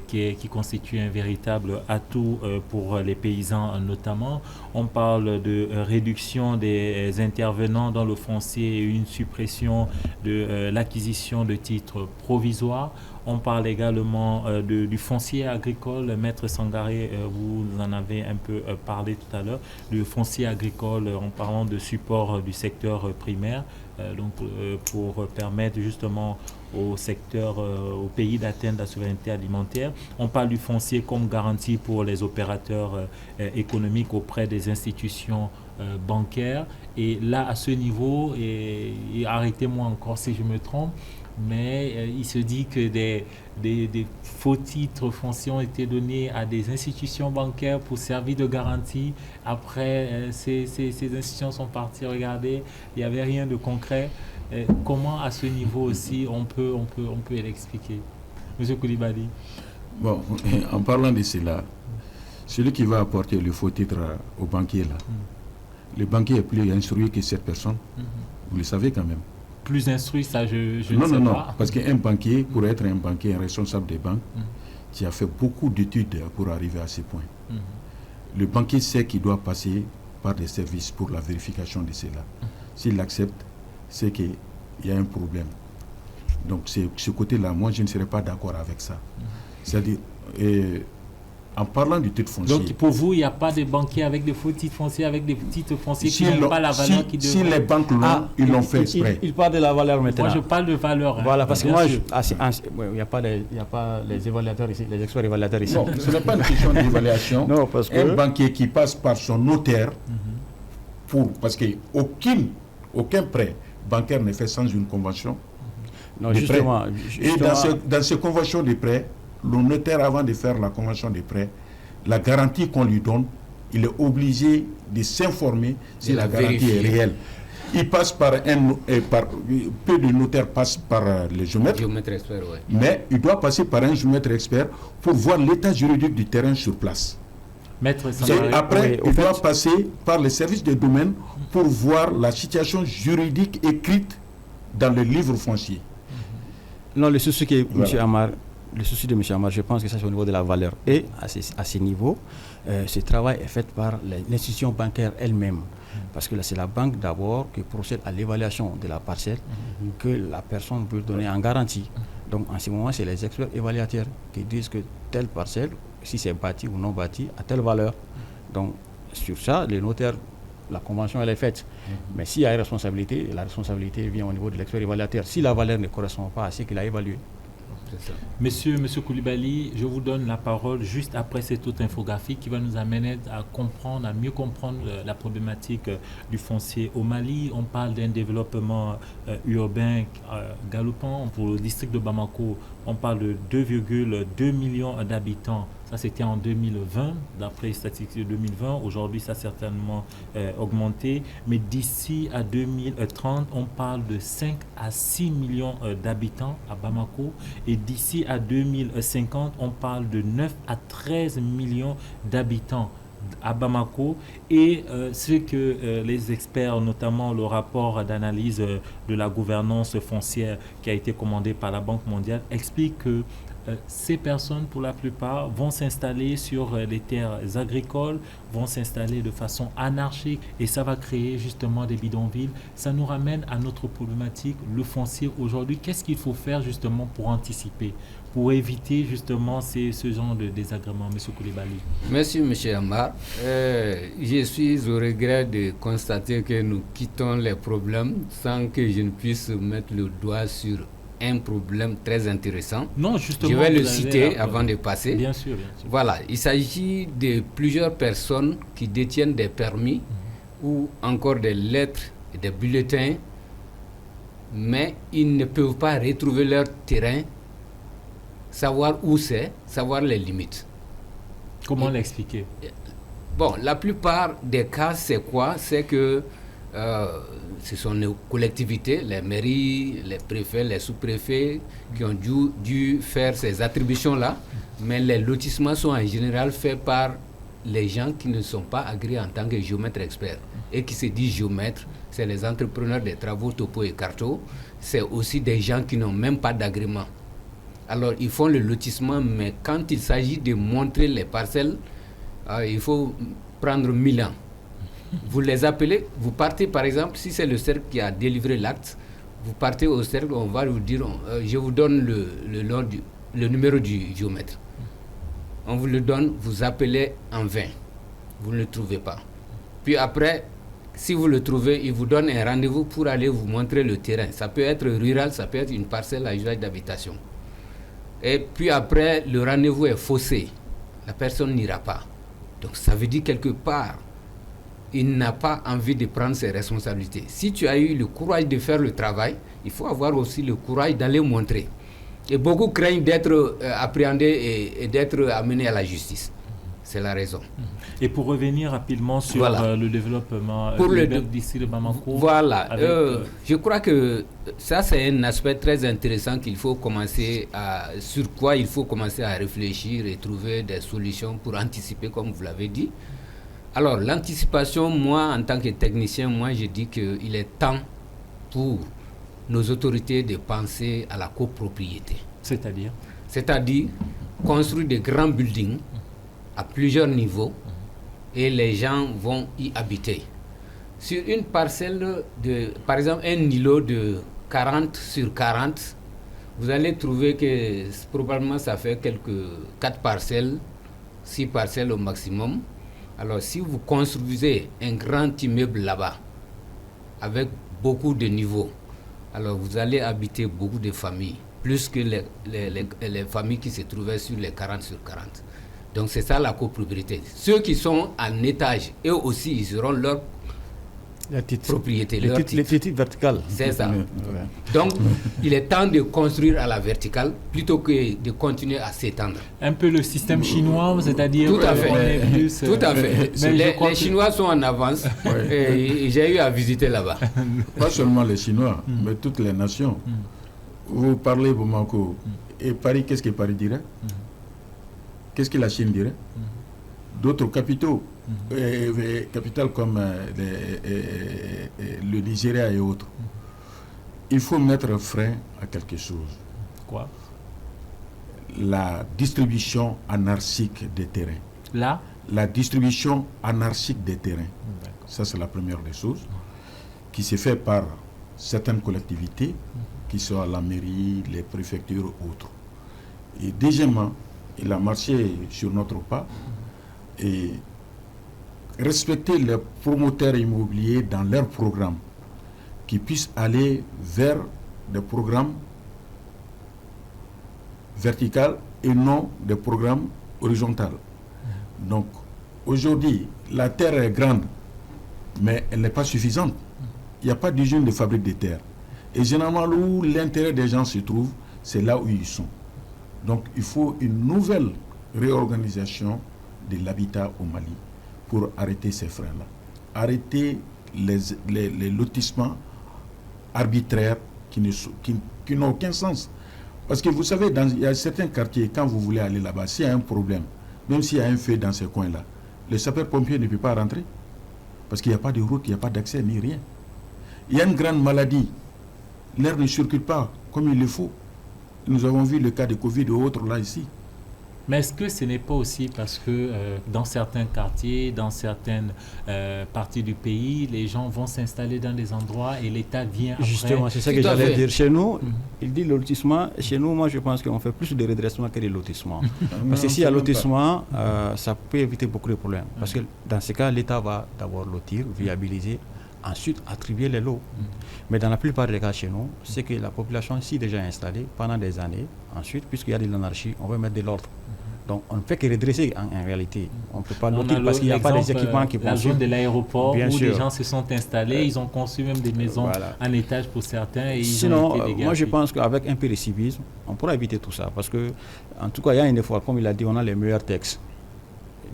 qui constitue un véritable atout pour les paysans notamment. On parle de réduction des intervenants dans le foncier et une suppression de l'acquisition de titres provisoires. On parle également du foncier agricole. Maître Sangaré, vous en avez un peu parlé tout à l'heure. Le foncier agricole en parlant de support du secteur primaire, pour permettre justement au secteur, au pays d'atteindre la souveraineté alimentaire. On parle du foncier comme garantie pour les opérateurs économiques auprès des institutions bancaires. Et là, à ce niveau, et arrêtez-moi encore si je me trompe, mais il se dit que des faux titres fonciers ont été donnés à des institutions bancaires pour servir de garantie. Après, ces institutions sont parties regarder, il n'y avait rien de concret. Comment, à ce niveau aussi, on peut l'expliquer? Monsieur Koulibaly. Bon, en parlant de cela, celui qui va apporter le faux titre au banquier, là, le banquier est plus instruit que cette personne. Vous le savez quand même. Plus instruit, ça je ne sais pas. Non, parce qu'un banquier, pour être un banquier, un responsable des banques, qui a fait beaucoup d'études pour arriver à ce point. Le banquier sait qu'il doit passer par des services pour la vérification de cela. S'il accepte, c'est qu'il y a un problème. Donc, ce côté-là, moi, je ne serais pas d'accord avec ça. C'est-à-dire, en parlant du titre foncier... Donc, pour vous, il n'y a pas de banquiers avec des faux titres fonciers, avec des titres fonciers qui n'ont pas la valeur qui devrait... Si les banques l'ont, ils l'ont fait exprès. Il parle de la valeur maintenant. Moi, je parle de valeur. Voilà, parce que moi, il n'y a pas les évaluateurs ici, les experts évaluateurs ici. Non, ce n'est pas une question d'évaluation. Non, parce que... Un banquier qui passe par son notaire, parce qu'aucun prêt bancaire n'est fait sans une convention. Non, justement. Et dans ces conventions de prêt, le notaire, avant de faire la convention de prêt, la garantie qu'on lui donne, il est obligé de s'informer si la garantie est réelle. Il passe peu de notaires passent par les géomètres, mais il doit passer par un géomètre expert pour voir l'état juridique du terrain sur place. Après, il doit passer par les services de domaine pour voir la situation juridique écrite dans le livre foncier. Non, le souci que M. Amar le souci de M. Amar, je pense que ça c'est au niveau de la valeur. Et à ce niveau, ce travail est fait par l'institution bancaire elle-même. Parce que là, c'est la banque d'abord qui procède à l'évaluation de la parcelle que la personne peut donner en garantie. Donc en ce moment, c'est les experts évaluateurs qui disent que telle parcelle, si c'est bâti ou non bâti, a telle valeur. Donc sur ça, les notaires, la convention elle est faite. Mais s'il y a une responsabilité, la responsabilité vient au niveau de l'expert évaluateur. Si la valeur ne correspond pas à ce qu'il a évalué. Monsieur Coulibaly, je vous donne la parole juste après cette autre infographie qui va nous amener à mieux comprendre la problématique du foncier au Mali. On parle d'un développement urbain galopant. Pour le district de Bamako, on parle de 2,2 millions d'habitants. Ça, c'était en 2020, d'après les statistiques de 2020. Aujourd'hui, ça a certainement augmenté. Mais d'ici à 2030, on parle de 5 à 6 millions d'habitants à Bamako. Et d'ici à 2050, on parle de 9 à 13 millions d'habitants à Bamako. Et ce que les experts, notamment le rapport d'analyse de la gouvernance foncière qui a été commandé par la Banque mondiale, explique que ces personnes, pour la plupart, vont s'installer sur les terres agricoles, vont s'installer de façon anarchique et ça va créer justement des bidonvilles. Ça nous ramène à notre problématique, le foncier aujourd'hui. Qu'est-ce qu'il faut faire justement pour anticiper, pour éviter justement ce genre de désagréments, M. Coulibaly? Merci, M. Amar. Je suis au regret de constater que nous quittons les problèmes sans que je ne puisse mettre le doigt sur un problème très intéressant. Non, justement, je vais le citer avant de passer. Bien sûr. Voilà, il s'agit de plusieurs personnes qui détiennent des permis ou encore des lettres et des bulletins, mais ils ne peuvent pas retrouver leur terrain, savoir où c'est, savoir les limites. Comment l'expliquer? Bon, la plupart des cas, c'est quoi? C'est que ce sont nos collectivités, les mairies, les préfets, les sous-préfets qui ont dû faire ces attributions-là, mais les lotissements sont en général faits par les gens qui ne sont pas agréés en tant que géomètres experts et qui se disent géomètres. C'est les entrepreneurs des travaux topo et carto, c'est aussi des gens qui n'ont même pas d'agrément. Alors ils font le lotissement, mais quand il s'agit de montrer les parcelles, il faut prendre 1000 ans. Vous les appelez, vous partez par exemple, si c'est le cercle qui a délivré l'acte, vous partez au cercle, on va vous dire, je vous donne le numéro du géomètre. On vous le donne, vous appelez en vain, vous ne le trouvez pas. Puis après, si vous le trouvez, il vous donne un rendez-vous pour aller vous montrer le terrain. Ça peut être rural, ça peut être une parcelle à usage d'habitation. Et puis après, le rendez-vous est faussé, la personne n'ira pas. Donc ça veut dire quelque part, il n'a pas envie de prendre ses responsabilités. Si tu as eu le courage de faire le travail, il faut avoir aussi le courage d'aller montrer. Et beaucoup craignent d'être appréhendés et d'être amenés à la justice. C'est la raison. Et pour revenir rapidement sur le développement d'ici de Bamako. Voilà. Je crois que ça, c'est un aspect très intéressant sur quoi il faut commencer à réfléchir et trouver des solutions pour anticiper, comme vous l'avez dit. Alors, l'anticipation, moi, en tant que technicien, je dis qu'il est temps pour nos autorités de penser à la copropriété. C'est-à-dire? C'est-à-dire construire des grands buildings à plusieurs niveaux et les gens vont y habiter. Sur une parcelle par exemple, un îlot de 40 sur 40, vous allez trouver que probablement ça fait 4 parcelles, 6 parcelles au maximum. Alors, si vous construisez un grand immeuble là-bas, avec beaucoup de niveaux, alors vous allez habiter beaucoup de familles, plus que les familles qui se trouvaient sur les 40 sur 40. Donc, c'est ça la copropriété. Ceux qui sont en étage, eux aussi, ils auront leur propriété. Les titres verticales. C'est ça. Donc, il est temps de construire à la verticale plutôt que de continuer à s'étendre. Un peu le système chinois, c'est-à-dire... Tout à fait. Tout à fait. Les Chinois sont en avance et j'ai eu à visiter là-bas. Pas seulement les Chinois, mais toutes les nations. Vous parlez Bamako et Paris, qu'est-ce que Paris dirait? Qu'est-ce que la Chine dirait? D'autres capitaux. Capitales comme le Nigeria et autres. Il faut mettre frein à quelque chose. Quoi? la distribution anarchique des terrains. La distribution anarchique des terrains. Ça, c'est la première des choses qui s'est fait par certaines collectivités, qui sont à la mairie, les préfectures, autres. Et deuxièmement, il a marché sur notre pas et respecter les promoteurs immobiliers dans leurs programmes, qui puissent aller vers des programmes verticaux et non des programmes horizontaux. Donc, aujourd'hui, la terre est grande, mais elle n'est pas suffisante. Il n'y a pas d'usine de fabrique de terre. Et généralement, où l'intérêt des gens se trouve, c'est là où ils sont. Donc, il faut une nouvelle réorganisation de l'habitat au Mali pour arrêter ces freins-là. Arrêter les lotissements arbitraires qui n'ont aucun sens. Parce que vous savez, il y a certains quartiers, quand vous voulez aller là-bas, s'il y a un problème, même s'il y a un feu dans ces coins-là, le sapeur-pompier ne peut pas rentrer. Parce qu'il n'y a pas de route, il n'y a pas d'accès, ni rien. Il y a une grande maladie. L'air ne circule pas comme il le faut. Nous avons vu le cas de Covid et autres là, ici. Mais est-ce que ce n'est pas aussi parce que dans certains quartiers, dans certaines parties du pays, les gens vont s'installer dans des endroits et l'État vient après? Justement, c'est ça que j'allais dire. Chez nous, il dit le lotissement. Chez nous, moi, je pense qu'on fait plus de redressement que de lotissement. Parce que s'il y a lotissement, ça peut éviter beaucoup de problèmes. Parce que dans ce cas, l'État va d'abord lotir, viabiliser, ensuite attribuer les lots. Mais dans la plupart des cas chez nous, c'est que la population s'y est déjà installée pendant des années. Ensuite, puisqu'il y a de l'anarchie, on va mettre de l'ordre. Donc on ne fait que redresser en réalité. On ne peut pas lotir parce qu'il n'y a pas des équipements qui la zone de l'aéroport où les gens se sont installés, ils ont conçu même des maisons en étage pour certains. Et sinon, moi je pense qu'avec un peu de civisme, on pourra éviter tout ça. Parce que, en tout cas, il y a une fois, comme il a dit, on a les meilleurs textes.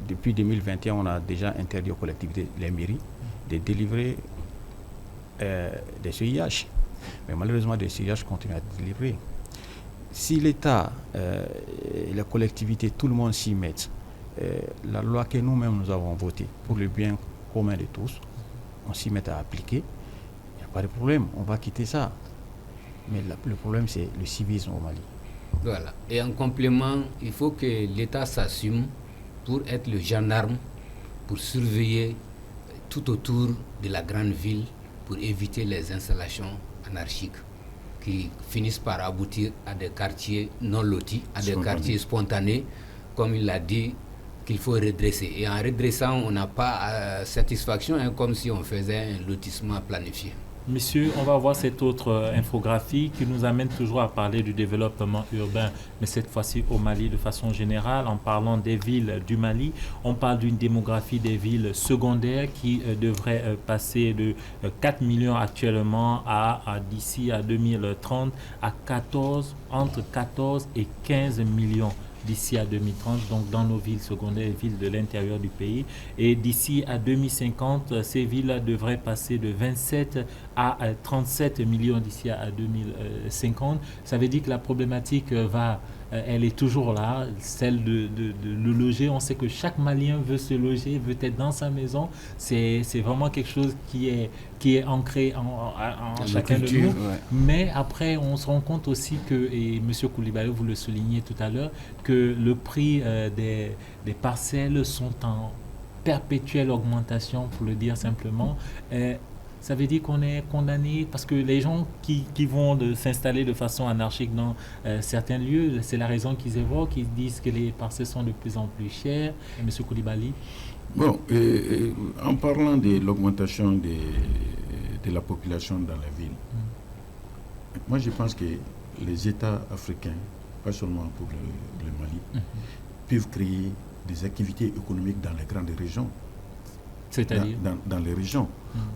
Depuis 2021, on a déjà interdit aux collectivités, les mairies, de délivrer des CIH. Mais malheureusement, des CIH continuent à être délivrés. Si l'État, la collectivité, tout le monde s'y met, la loi que nous-mêmes nous avons votée pour le bien commun de tous, on s'y met à appliquer, il n'y a pas de problème, on va quitter ça. Mais le problème, c'est le civisme au Mali. Voilà. Et en complément, il faut que l'État s'assume pour être le gendarme, pour surveiller tout autour de la grande ville, pour éviter les installations anarchiques qui finissent par aboutir à des quartiers non lotis, à des quartiers spontanés, comme il l'a dit, qu'il faut redresser. Et en redressant, on n'a pas satisfaction, comme si on faisait un lotissement planifié. Monsieur, on va voir cette autre infographie qui nous amène toujours à parler du développement urbain, mais cette fois-ci au Mali de façon générale. En parlant des villes du Mali, on parle d'une démographie des villes secondaires qui devrait passer de 4 millions actuellement à d'ici à 2030 à entre 14 et 15 millions. D'ici à 2030, donc dans nos villes secondaires, villes de l'intérieur du pays. Et d'ici à 2050, ces villes devraient passer de 27 à 37 millions d'ici à 2050. Ça veut dire que la problématique elle est toujours là, celle de le loger. On sait que chaque Malien veut se loger, veut être dans sa maison. C'est vraiment quelque chose qui est ancré en chacun de nous. Ouais. Mais après, on se rend compte aussi que, et M. Koulibaly, vous le soulignez tout à l'heure, que le prix des parcelles sont en perpétuelle augmentation, pour le dire simplement. Ça veut dire qu'on est condamné parce que les gens qui vont s'installer de façon anarchique dans certains lieux, c'est la raison qu'ils évoquent. Ils disent que les parcelles sont de plus en plus chères. Et M. Koulibaly? Bon, en parlant de l'augmentation de la population dans la ville, moi je pense que les États africains, pas seulement pour le Mali, peuvent créer des activités économiques dans les grandes régions. C'est-à-dire dans les régions.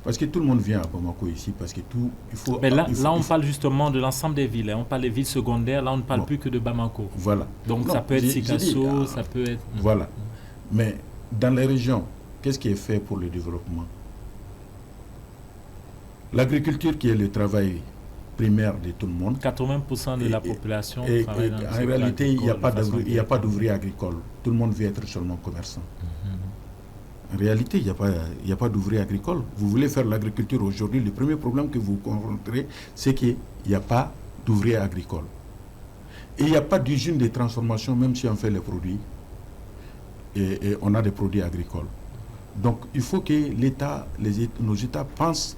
Parce que tout le monde vient à Bamako ici, parce que tout, il faut... Mais là, on parle justement de l'ensemble des villes. On parle des villes secondaires, là on ne parle plus que de Bamako. Voilà. Donc ça peut être Sikasso, ça peut être... Voilà. Mais dans les régions, qu'est-ce qui est fait pour le développement? L'agriculture qui est le travail primaire de tout le monde. 80% de la population travaille dans le secteur. En réalité, il n'y a pas d'ouvriers agricoles. Tout le monde veut être seulement commerçant. En réalité, il n'y a pas d'ouvriers agricoles. Vous voulez faire l'agriculture aujourd'hui, le premier problème que vous rencontrez, c'est qu'il n'y a pas d'ouvriers agricoles. Et il n'y a pas d'usine de transformation, même si on fait les produits. Et on a des produits agricoles. Donc il faut que l'État, nos États pensent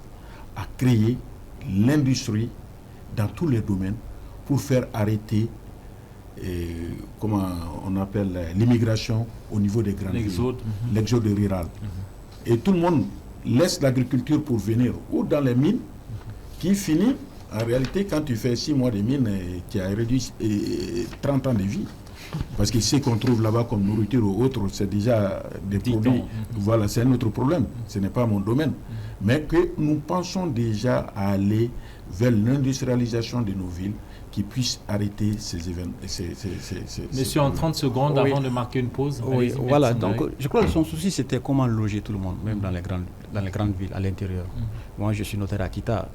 à créer l'industrie dans tous les domaines pour faire arrêter comment on appelle l'immigration au niveau des grandes villes, l'exode rural. Et tout le monde laisse l'agriculture pour venir ou dans les mines, qui finit en réalité quand tu fais 6 mois de mine, tu as réduit 30 ans de vie. Parce que ce qu'on trouve là-bas comme nourriture ou autre, c'est déjà des produits. Voilà, c'est un autre problème. Ce n'est pas mon domaine. Mais que nous pensons déjà à aller vers l'industrialisation de nos villes qui puissent arrêter ces événements. Monsieur, en 30 secondes, avant de marquer une pause. Oui, voilà. Donc, je crois que son souci, c'était comment loger tout le monde, même dans les grandes villes, à l'intérieur. Moi, je suis notaire à Kita.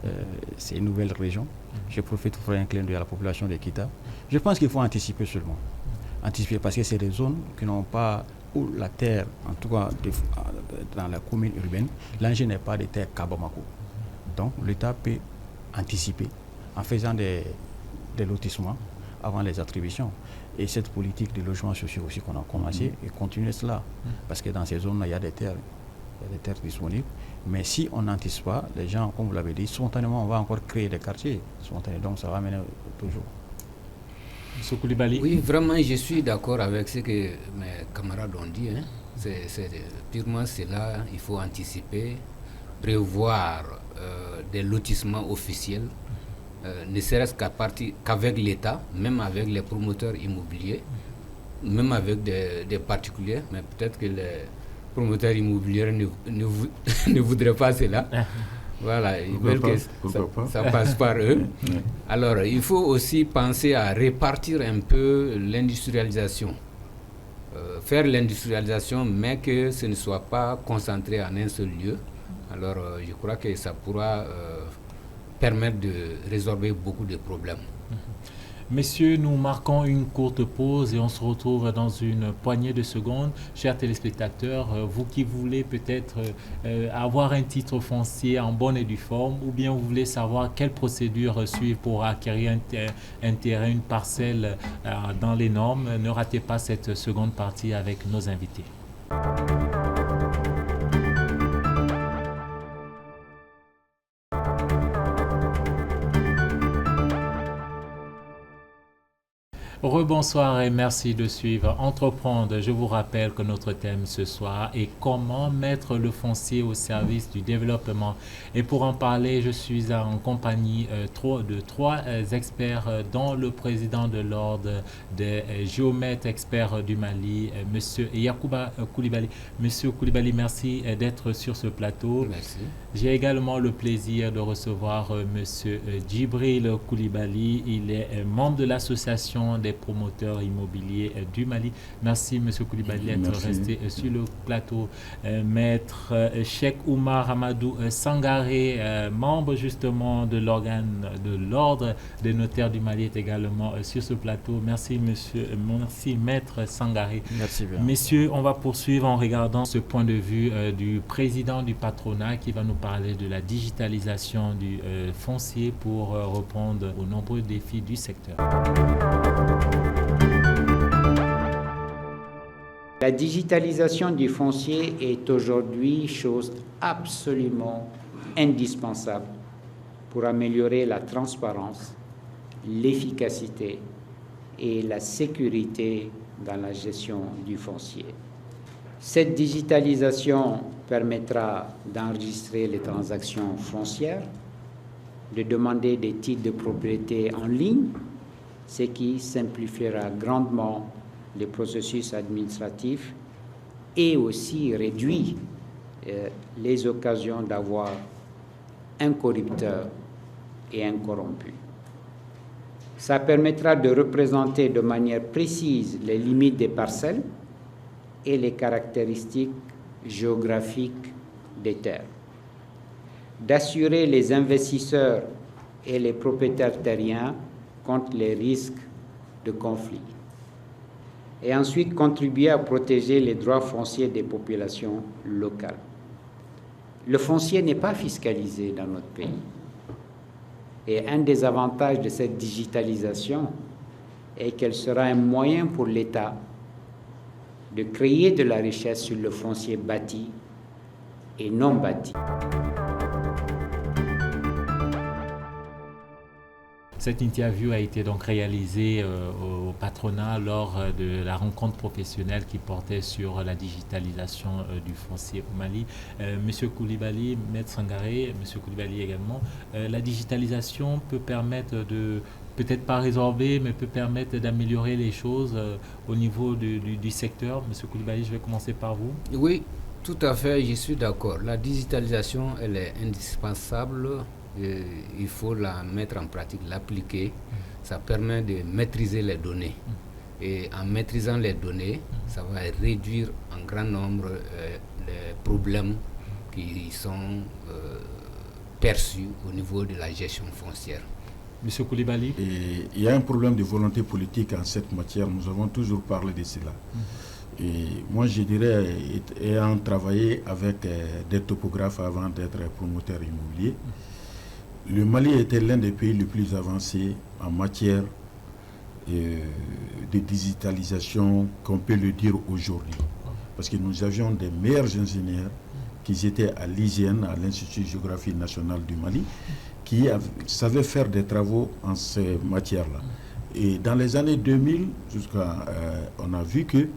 C'est une nouvelle région. Je profite pour faire un clin d'œil à la population de Kita. Je pense qu'il faut anticiper seulement. Anticiper parce que c'est des zones qui n'ont pas, où la terre, en tout cas dans la commune urbaine, l'enjeu n'est pas de terre Kabamako. Donc l'État peut anticiper en faisant des lotissements avant les attributions. Et cette politique de logements sociaux aussi qu'on a commencé et continuer cela. Parce que dans ces zones-là, il y a des terres disponibles. Mais si on n'anticipe pas, les gens, comme vous l'avez dit, spontanément, on va encore créer des quartiers spontanés. Donc ça va mener toujours. M. Koulibaly. Oui, vraiment, je suis d'accord avec ce que mes camarades ont dit. Hein. C'est purement cela, il faut anticiper, prévoir des lotissements officiels, ne serait-ce qu'avec l'État, même avec les promoteurs immobiliers, même avec des particuliers, mais peut-être que les promoteurs immobiliers ne voudraient pas cela. Voilà, ils veulent que ça passe par eux. Alors, il faut aussi penser à répartir un peu l'industrialisation. Faire l'industrialisation, mais que ce ne soit pas concentré en un seul lieu. Alors, je crois que ça pourra permettre de résorber beaucoup de problèmes. Messieurs, nous marquons une courte pause et on se retrouve dans une poignée de secondes. Chers téléspectateurs, vous qui voulez peut-être avoir un titre foncier en bonne et due forme, ou bien vous voulez savoir quelle procédure suivre pour acquérir un terrain, une parcelle dans les normes, ne ratez pas cette seconde partie avec nos invités. Rebonsoir et merci de suivre Entreprendre. Je vous rappelle que notre thème ce soir est comment mettre le foncier au service du développement. Et pour en parler, je suis en compagnie de trois experts, dont le président de l'ordre des géomètres experts du Mali, Monsieur Yacouba Koulibaly. Monsieur Koulibaly, merci d'être sur ce plateau. Merci. J'ai également le plaisir de recevoir Monsieur Djibril Koulibaly. Il est membre de l'association des promoteurs immobiliers du Mali. Merci M. Koulibaly d'être resté sur le plateau. Maître Cheikh Oumar Amadou Sangaré, membre justement de l'organe de l'ordre des notaires du Mali, est également sur ce plateau. Merci Maître Sangaré. Merci bien. Messieurs, on va poursuivre en regardant ce point de vue du président du patronat qui va nous parler de la digitalisation du foncier pour répondre aux nombreux défis du secteur. La digitalisation du foncier est aujourd'hui chose absolument indispensable pour améliorer la transparence, l'efficacité et la sécurité dans la gestion du foncier. Cette digitalisation permettra d'enregistrer les transactions foncières, de demander des titres de propriété en ligne, ce qui simplifiera grandement les processus administratifs et aussi réduit les occasions d'avoir un corrupteur et un corrompu. Ça permettra de représenter de manière précise les limites des parcelles et les caractéristiques géographiques des terres, d'assurer les investisseurs et les propriétaires terriens contre les risques de conflit, et ensuite contribuer à protéger les droits fonciers des populations locales. Le foncier n'est pas fiscalisé dans notre pays. Et un des avantages de cette digitalisation et qu'elle sera un moyen pour l'État de créer de la richesse sur le foncier bâti et non bâti. Cette interview a été donc réalisée au patronat lors de la rencontre professionnelle qui portait sur la digitalisation du foncier au Mali. Monsieur Coulibaly, Maître Sangaré, Monsieur Coulibaly également, la digitalisation peut permettre de, peut-être pas résorber, mais peut permettre d'améliorer les choses au niveau du secteur. Monsieur Coulibaly, je vais commencer par vous. Oui, tout à fait, je suis d'accord. La digitalisation, elle est indispensable. Il faut la mettre en pratique, l'appliquer. Ça permet de maîtriser les données. Et en maîtrisant les données, ça va réduire en grand nombre les problèmes qui sont perçus au niveau de la gestion foncière. Monsieur Coulibaly. Il y a un problème de volonté politique en cette matière. Nous avons toujours parlé de cela. Et moi, je dirais, ayant travaillé avec des topographes avant d'être promoteur immobilier, le Mali était l'un des pays les plus avancés en matière de digitalisation, qu'on peut le dire aujourd'hui. Parce que nous avions des meilleurs ingénieurs qui étaient à l'IGN, à l'Institut de géographie nationale du Mali, qui savaient faire des travaux en ces matières-là. Et dans les années 2000, on a vu que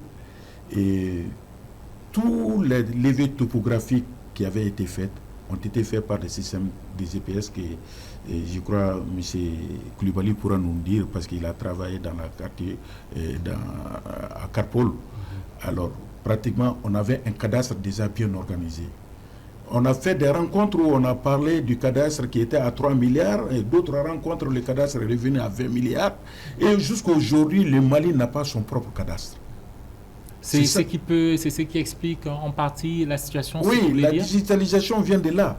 tous les levées topographiques qui avaient été faites ont été faits par des systèmes des GPS que je crois M. Coulibaly pourra nous dire parce qu'il a travaillé dans la quartier à Karpol. Alors pratiquement on avait un cadastre déjà bien organisé. On a fait des rencontres où on a parlé du cadastre qui était à 3 milliards et d'autres rencontres le cadastre est revenu à 20 milliards et jusqu'à aujourd'hui le Mali n'a pas son propre cadastre. C'est ce qui explique en partie la situation. Oui, la digitalisation vient de là.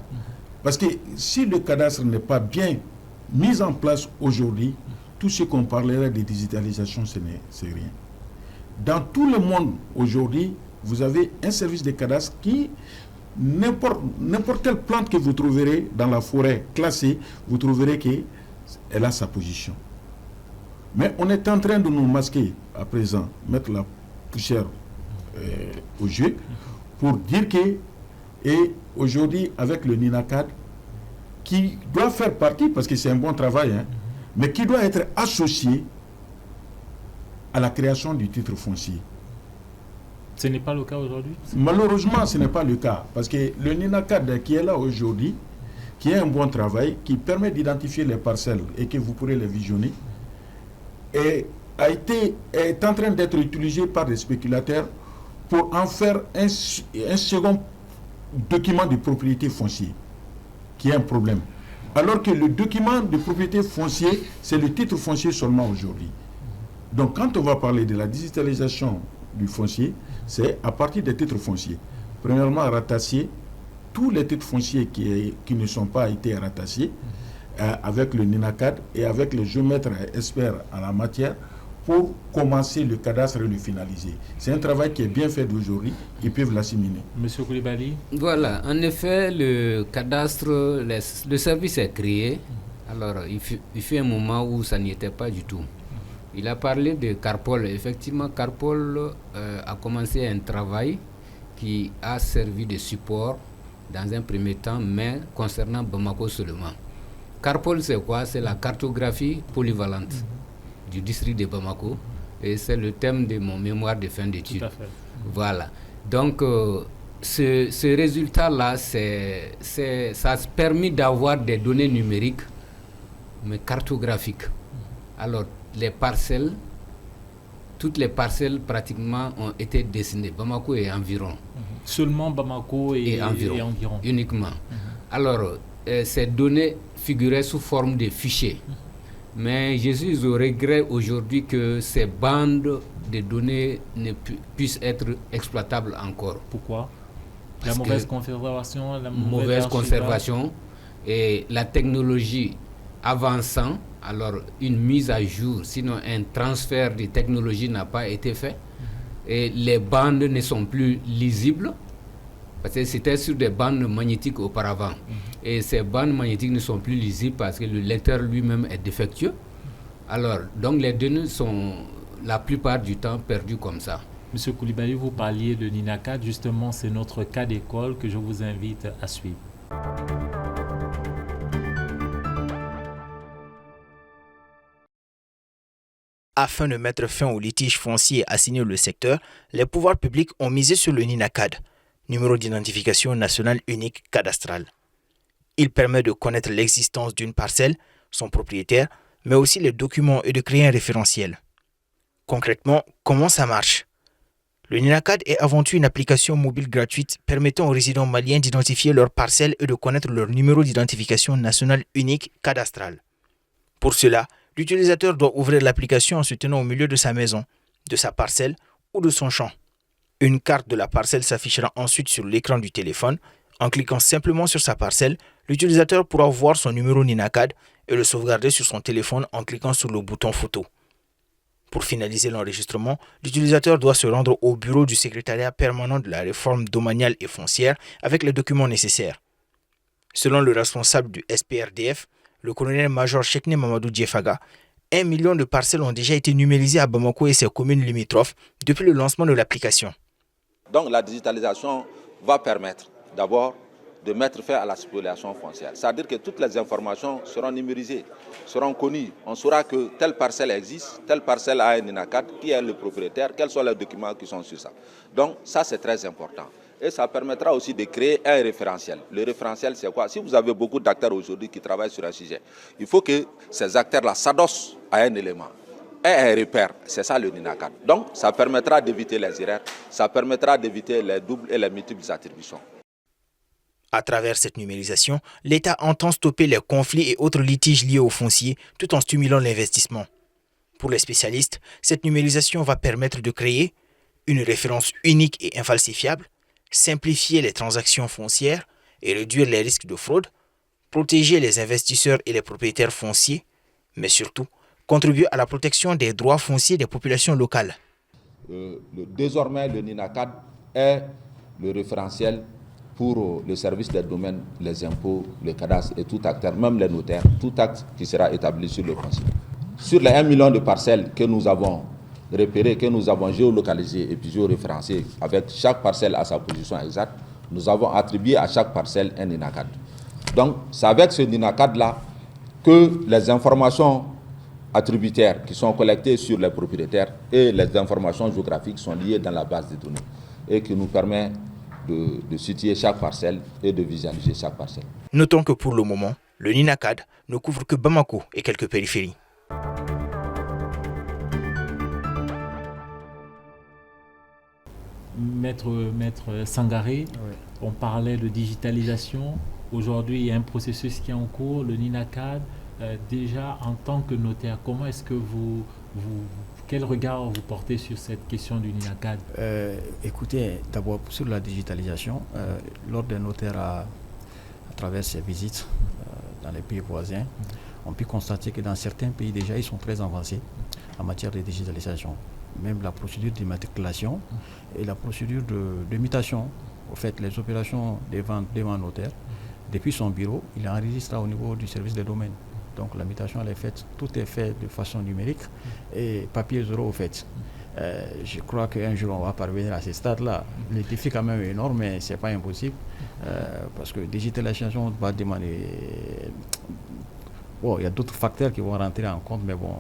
Parce que si le cadastre n'est pas bien mis en place aujourd'hui, tout ce qu'on parlerait de digitalisation, c'est rien. Dans tout le monde aujourd'hui, vous avez un service de cadastre qui, n'importe quelle plante que vous trouverez dans la forêt classée, vous trouverez qu'elle a sa position. Mais on est en train de nous masquer à présent, mettre la poussière au jeu pour dire que, et aujourd'hui avec le NINACAD qui doit faire partie, parce que c'est un bon travail, mais qui doit être associé à la création du titre foncier. Ce n'est pas le cas aujourd'hui? Malheureusement, ce n'est pas le cas, parce que le NINACAD qui est là aujourd'hui, qui est un bon travail, qui permet d'identifier les parcelles et que vous pourrez les visionner, est en train d'être utilisé par des spéculateurs pour en faire un second document de propriété foncière, qui est un problème. Alors que le document de propriété foncière, c'est le titre foncier seulement aujourd'hui. Donc quand on va parler de la digitalisation du foncier, c'est à partir des titres fonciers. Premièrement, rattacher tous les titres fonciers qui ne sont pas été rattachés avec le NINACAD et avec les géomètres experts en la matière pour commencer le cadastre et le finaliser. C'est un travail qui est bien fait d'aujourd'hui, ils peuvent l'assimiler. Monsieur Coulibaly. Voilà, en effet, le cadastre, le service est créé. Alors, il fut un moment où ça n'y était pas du tout. Il a parlé de Karpol. Effectivement, Karpol a commencé un travail qui a servi de support dans un premier temps, mais concernant Bamako seulement. Karpol, c'est quoi? C'est la cartographie polyvalente du district de Bamako, et c'est le thème de mon mémoire de fin d'études. Voilà. Donc, ce résultat-là, ça a permis d'avoir des données numériques, mais cartographiques. Alors, les parcelles, toutes les parcelles pratiquement ont été dessinées. Bamako et environ. Seulement Bamako et environ. Uniquement. Alors, ces données figuraient sous forme de fichiers. Mais je suis au regret aujourd'hui que ces bandes de données ne puissent être exploitables encore. Pourquoi? La mauvaise conservation, mauvaise conservation et la technologie avançant, alors une mise à jour, sinon un transfert de technologie n'a pas été fait. Et les bandes ne sont plus lisibles, parce que c'était sur des bandes magnétiques auparavant. Et ces bandes magnétiques ne sont plus lisibles parce que le lecteur lui-même est défectueux. Alors, donc les données sont la plupart du temps perdues comme ça. Monsieur Coulibaly, vous parliez de Ninacad. Justement, c'est notre cas d'école que je vous invite à suivre. Afin de mettre fin aux litiges fonciers assignés au secteur, les pouvoirs publics ont misé sur le Ninacad, numéro d'identification national unique cadastral. Il permet de connaître l'existence d'une parcelle, son propriétaire, mais aussi les documents et de créer un référentiel. Concrètement, comment ça marche? Le Ninacad est avant tout une application mobile gratuite permettant aux résidents maliens d'identifier leurs parcelles et de connaître leur numéro d'identification national unique cadastral. Pour cela, l'utilisateur doit ouvrir l'application en se tenant au milieu de sa maison, de sa parcelle ou de son champ. Une carte de la parcelle s'affichera ensuite sur l'écran du téléphone. En cliquant simplement sur sa parcelle, l'utilisateur pourra voir son numéro Ninacad et le sauvegarder sur son téléphone en cliquant sur le bouton photo. Pour finaliser l'enregistrement, l'utilisateur doit se rendre au bureau du secrétariat permanent de la réforme domaniale et foncière avec les documents nécessaires. Selon le responsable du SPRDF, le colonel-major Chekne Mamadou Djefaga, 1 million de parcelles ont déjà été numérisées à Bamako et ses communes limitrophes depuis le lancement de l'application. Donc la digitalisation va permettre d'abord de mettre fin à la spoliation foncière. C'est-à-dire que toutes les informations seront numérisées, seront connues. On saura que telle parcelle existe, telle parcelle a un Ninacad, qui est le propriétaire, quels sont les documents qui sont sur ça. Donc ça, c'est très important. Et ça permettra aussi de créer un référentiel. Le référentiel, c'est quoi? Si vous avez beaucoup d'acteurs aujourd'hui qui travaillent sur un sujet, il faut que ces acteurs-là s'adossent à un élément. Et un repère, c'est ça le Ninacad. Donc ça permettra d'éviter les erreurs, ça permettra d'éviter les doubles et les multiples attributions. À travers cette numérisation, l'État entend stopper les conflits et autres litiges liés au foncier tout en stimulant l'investissement. Pour les spécialistes, cette numérisation va permettre de créer une référence unique et infalsifiable, simplifier les transactions foncières et réduire les risques de fraude, protéger les investisseurs et les propriétaires fonciers, mais surtout contribuer à la protection des droits fonciers des populations locales. Désormais, le Ninacad est le référentiel pour le service des domaines, les impôts, le cadastre et tout acteur, même les notaires, tout acte qui sera établi sur le foncier. Sur les 1 million de parcelles que nous avons repérées, que nous avons géolocalisées et puis géoréférencées, avec chaque parcelle à sa position exacte, nous avons attribué à chaque parcelle un Ninacad. Donc, c'est avec ce Ninacad-là que les informations attributaires qui sont collectées sur les propriétaires et les informations géographiques sont liées dans la base de données et qui nous permet de situer chaque parcelle et de visualiser chaque parcelle. Notons que pour le moment, le Ninacad ne couvre que Bamako et quelques périphéries. Maître Sangaré, oui. On parlait de digitalisation. Aujourd'hui, il y a un processus qui est en cours, le Ninacad. Déjà, en tant que notaire, comment est-ce que quel regard vous portez sur cette question du Ninacad? Écoutez, d'abord sur la digitalisation, l'Ordre des notaires à travers ses visites dans les pays voisins, on peut constater que dans certains pays déjà, ils sont très avancés en matière de digitalisation. Même la procédure d'immatriculation et la procédure de mutation, au fait, les opérations devant notaire, depuis son bureau, il enregistre au niveau du service des domaines. Donc la mutation, elle est faite, tout est fait de façon numérique et papier zéro au fait. Je crois qu'un jour on va parvenir à ce stade-là. Le défi quand même est énorme, mais ce n'est pas impossible parce que digitalisation va demander... Bon, il y a d'autres facteurs qui vont rentrer en compte, mais bon,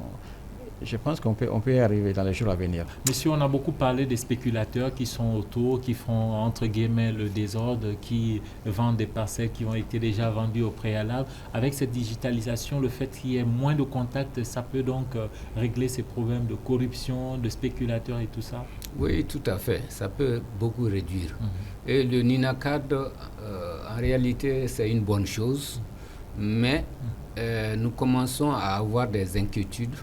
je pense qu'on peut y arriver dans les jours à venir. Monsieur, on a beaucoup parlé des spéculateurs qui sont autour, qui font entre guillemets le désordre, qui vendent des parcelles qui ont été déjà vendues au préalable. Avec cette digitalisation, le fait qu'il y ait moins de contacts, ça peut donc régler ces problèmes de corruption, de spéculateurs et tout ça? Oui, tout à fait. Ça peut beaucoup réduire. Et le Ninacad, en réalité, c'est une bonne chose, mais nous commençons à avoir des inquiétudes.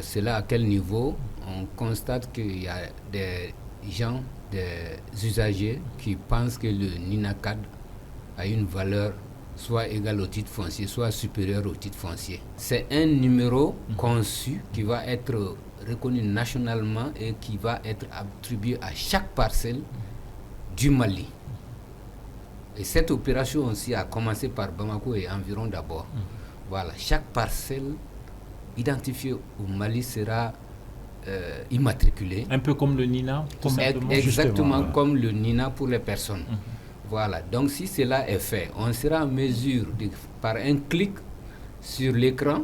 C'est là à quel niveau on constate qu'il y a des gens, des usagers qui pensent que le Ninacad a une valeur soit égale au titre foncier, soit supérieure au titre foncier. C'est un numéro conçu qui va être reconnu nationalement et qui va être attribué à chaque parcelle du Mali. Et cette opération aussi a commencé par Bamako et environ d'abord. Voilà, chaque parcelle identifié au Mali sera immatriculé. Un peu comme le NINA, tout simplement. Exactement comme le NINA pour les personnes. Voilà, donc si cela est fait, on sera en mesure, par un clic sur l'écran,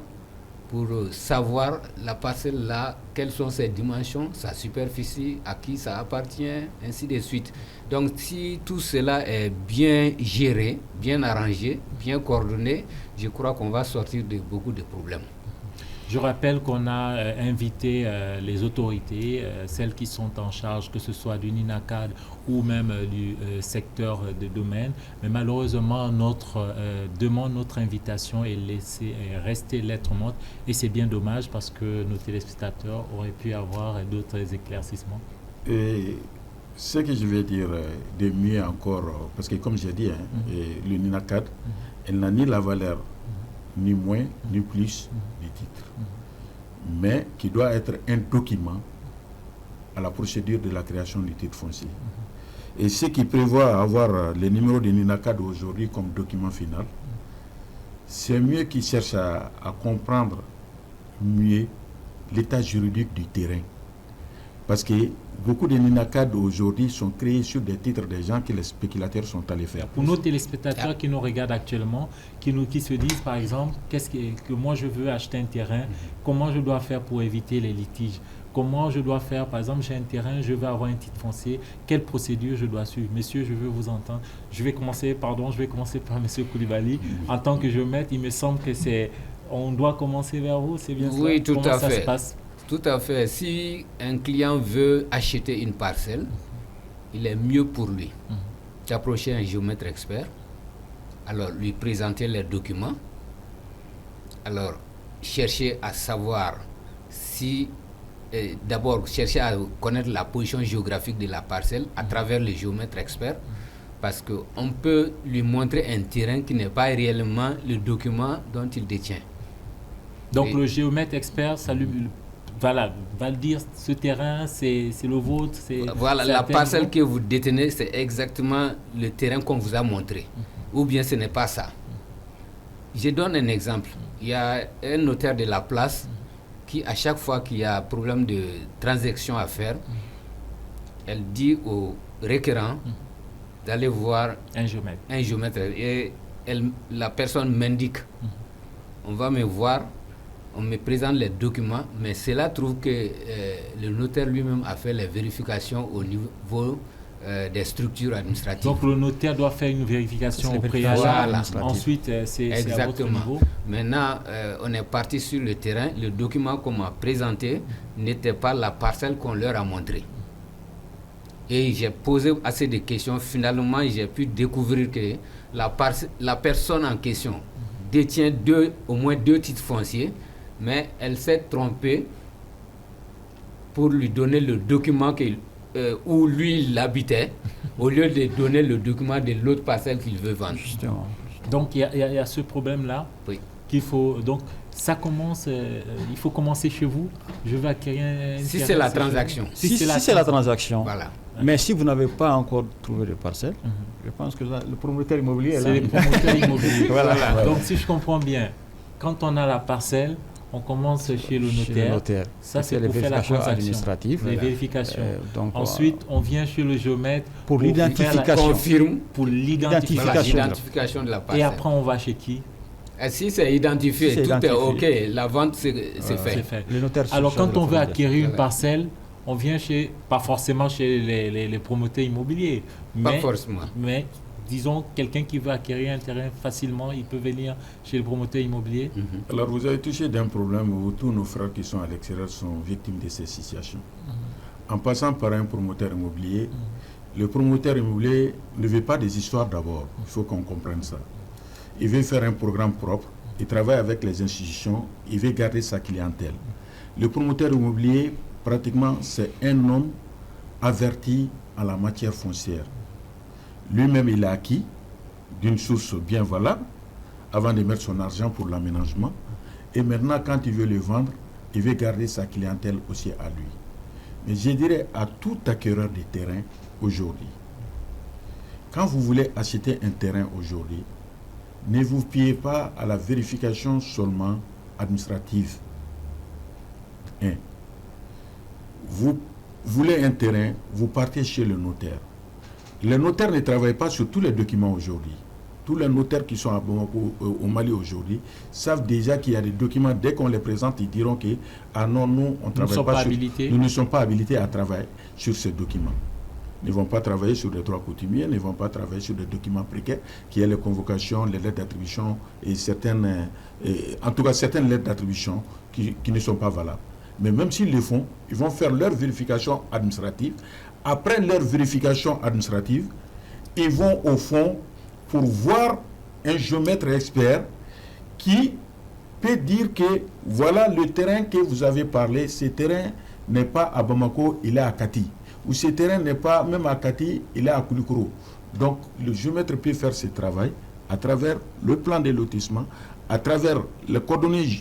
pour savoir la parcelle-là, quelles sont ses dimensions, sa superficie, à qui ça appartient, ainsi de suite. Donc si tout cela est bien géré, bien arrangé, bien coordonné, je crois qu'on va sortir de beaucoup de problèmes. Je rappelle qu'on a invité les autorités, celles qui sont en charge, que ce soit du NINACAD ou même du secteur de domaine. Mais malheureusement, notre demande, notre invitation est laissée rester lettre morte. Et c'est bien dommage parce que nos téléspectateurs auraient pu avoir d'autres éclaircissements. Et ce que je vais dire de mieux encore, parce que comme j'ai dit, le NINACAD, elle n'a ni la valeur ni moins, ni plus du titre, mais qui doit être un document à la procédure de la création du titre foncier. Et ce qui prévoit avoir le numéro de NINACAD aujourd'hui comme document final, c'est mieux qu'ils cherchent à comprendre mieux l'état juridique du terrain. Parce que beaucoup de NINACAD aujourd'hui sont créés sur des titres des gens que les spéculateurs sont allés faire. Pour nos téléspectateurs qui nous regardent actuellement, qui se disent par exemple, qu'est-ce que moi je veux acheter un terrain, comment je dois faire pour éviter les litiges, comment je dois faire, par exemple j'ai un terrain, je veux avoir un titre foncier, quelle procédure je dois suivre. Monsieur, je veux vous entendre. Je vais commencer par Monsieur Koulibaly. En tant que géomètre, il me semble que on doit commencer vers vous, c'est bien ça? Oui, tout à fait. Comment ça se passe? Tout à fait. Si un client veut acheter une parcelle, il est mieux pour lui d'approcher un géomètre expert, alors lui présenter les documents, alors chercher à savoir si, d'abord chercher à connaître la position géographique de la parcelle à travers le géomètre expert, parce qu'on peut lui montrer un terrain qui n'est pas réellement le document dont il détient. Donc le géomètre expert, ça lui... Voilà, va le dire, ce terrain, c'est le vôtre. Voilà, la parcelle que vous détenez, c'est exactement le terrain qu'on vous a montré. Ou bien ce n'est pas ça. Je donne un exemple. Il y a un notaire de la place qui, à chaque fois qu'il y a un problème de transaction à faire, elle dit au requérant d'aller voir un géomètre. Et la personne m'indique, on va me voir, on me présente les documents, mais cela trouve que le notaire lui-même a fait les vérifications au niveau des structures administratives. Donc le notaire doit faire une vérification au préalable. Voilà. Ensuite, c'est à votre niveau. Maintenant, on est parti sur le terrain. Le document qu'on m'a présenté n'était pas la parcelle qu'on leur a montrée. Et j'ai posé assez de questions. Finalement, j'ai pu découvrir que la personne en question détient au moins 2 titres fonciers, mais elle s'est trompée pour lui donner le document où lui il habitait, au lieu de donner le document de l'autre parcelle qu'il veut vendre. Justement. Donc il y a ce problème-là qu'il faut... Donc ça commence, il faut commencer chez vous. Je veux acquérir un... Si c'est la transaction. Si c'est la transaction. Voilà. Mais si vous n'avez pas encore trouvé de parcelle, je pense que le promoteur immobilier est là. C'est le promoteur immobilier. Voilà. Donc si je comprends bien, quand on a la parcelle, on commence chez le notaire. Ça, c'est pour faire la transaction administrative. Les vérifications. Ensuite, on vient chez le géomètre pour l'identification. Pour l'identification de la parcelle. Et après, on va chez qui? Si c'est identifié, tout est OK. La vente, c'est fait. Le notaire. Alors, quand on veut acquérir une parcelle, on vient pas forcément chez les promoteurs immobiliers. Pas forcément. Mais disons, quelqu'un qui veut acquérir un terrain facilement, il peut venir chez le promoteur immobilier. Alors, vous avez touché d'un problème où tous nos frères qui sont à l'extérieur sont victimes de ces situations. En passant par un promoteur immobilier, le promoteur immobilier ne veut pas des histoires d'abord. Il faut qu'on comprenne ça. Il veut faire un programme propre, il travaille avec les institutions, il veut garder sa clientèle. Le promoteur immobilier, pratiquement, c'est un homme averti en la matière foncière. Lui-même, il a acquis d'une source bien valable avant de mettre son argent pour l'aménagement. Et maintenant, quand il veut le vendre, il veut garder sa clientèle aussi à lui. Mais je dirais à tout acquéreur de terrain aujourd'hui, quand vous voulez acheter un terrain aujourd'hui, ne vous fiez pas à la vérification seulement administrative Vous voulez un terrain, vous partez chez le notaire. Les notaires ne travaillent pas sur tous les documents aujourd'hui. Tous les notaires qui sont à Bamako, au Mali aujourd'hui, savent déjà qu'il y a des documents. Dès qu'on les présente, ils diront que non, nous, on travaille pas sur, nous ne sommes pas habilités à travailler sur ces documents. Ils ne vont pas travailler sur les droits coutumiers, ils ne vont pas travailler sur des documents précaires, qui est les convocations, les lettres d'attribution et certaines, en tout cas certaines lettres d'attribution qui ne sont pas valables. Mais même s'ils le font, ils vont faire leur vérification administrative. Après leur vérification administrative, ils vont au fond pour voir un géomètre expert qui peut dire que voilà le terrain que vous avez parlé, ce terrain n'est pas à Bamako, il est à Kati. Ou ce terrain n'est pas même à Kati, il est à Koulikoro. Donc le géomètre peut faire ce travail à travers le plan de lotissement, à travers les coordonnées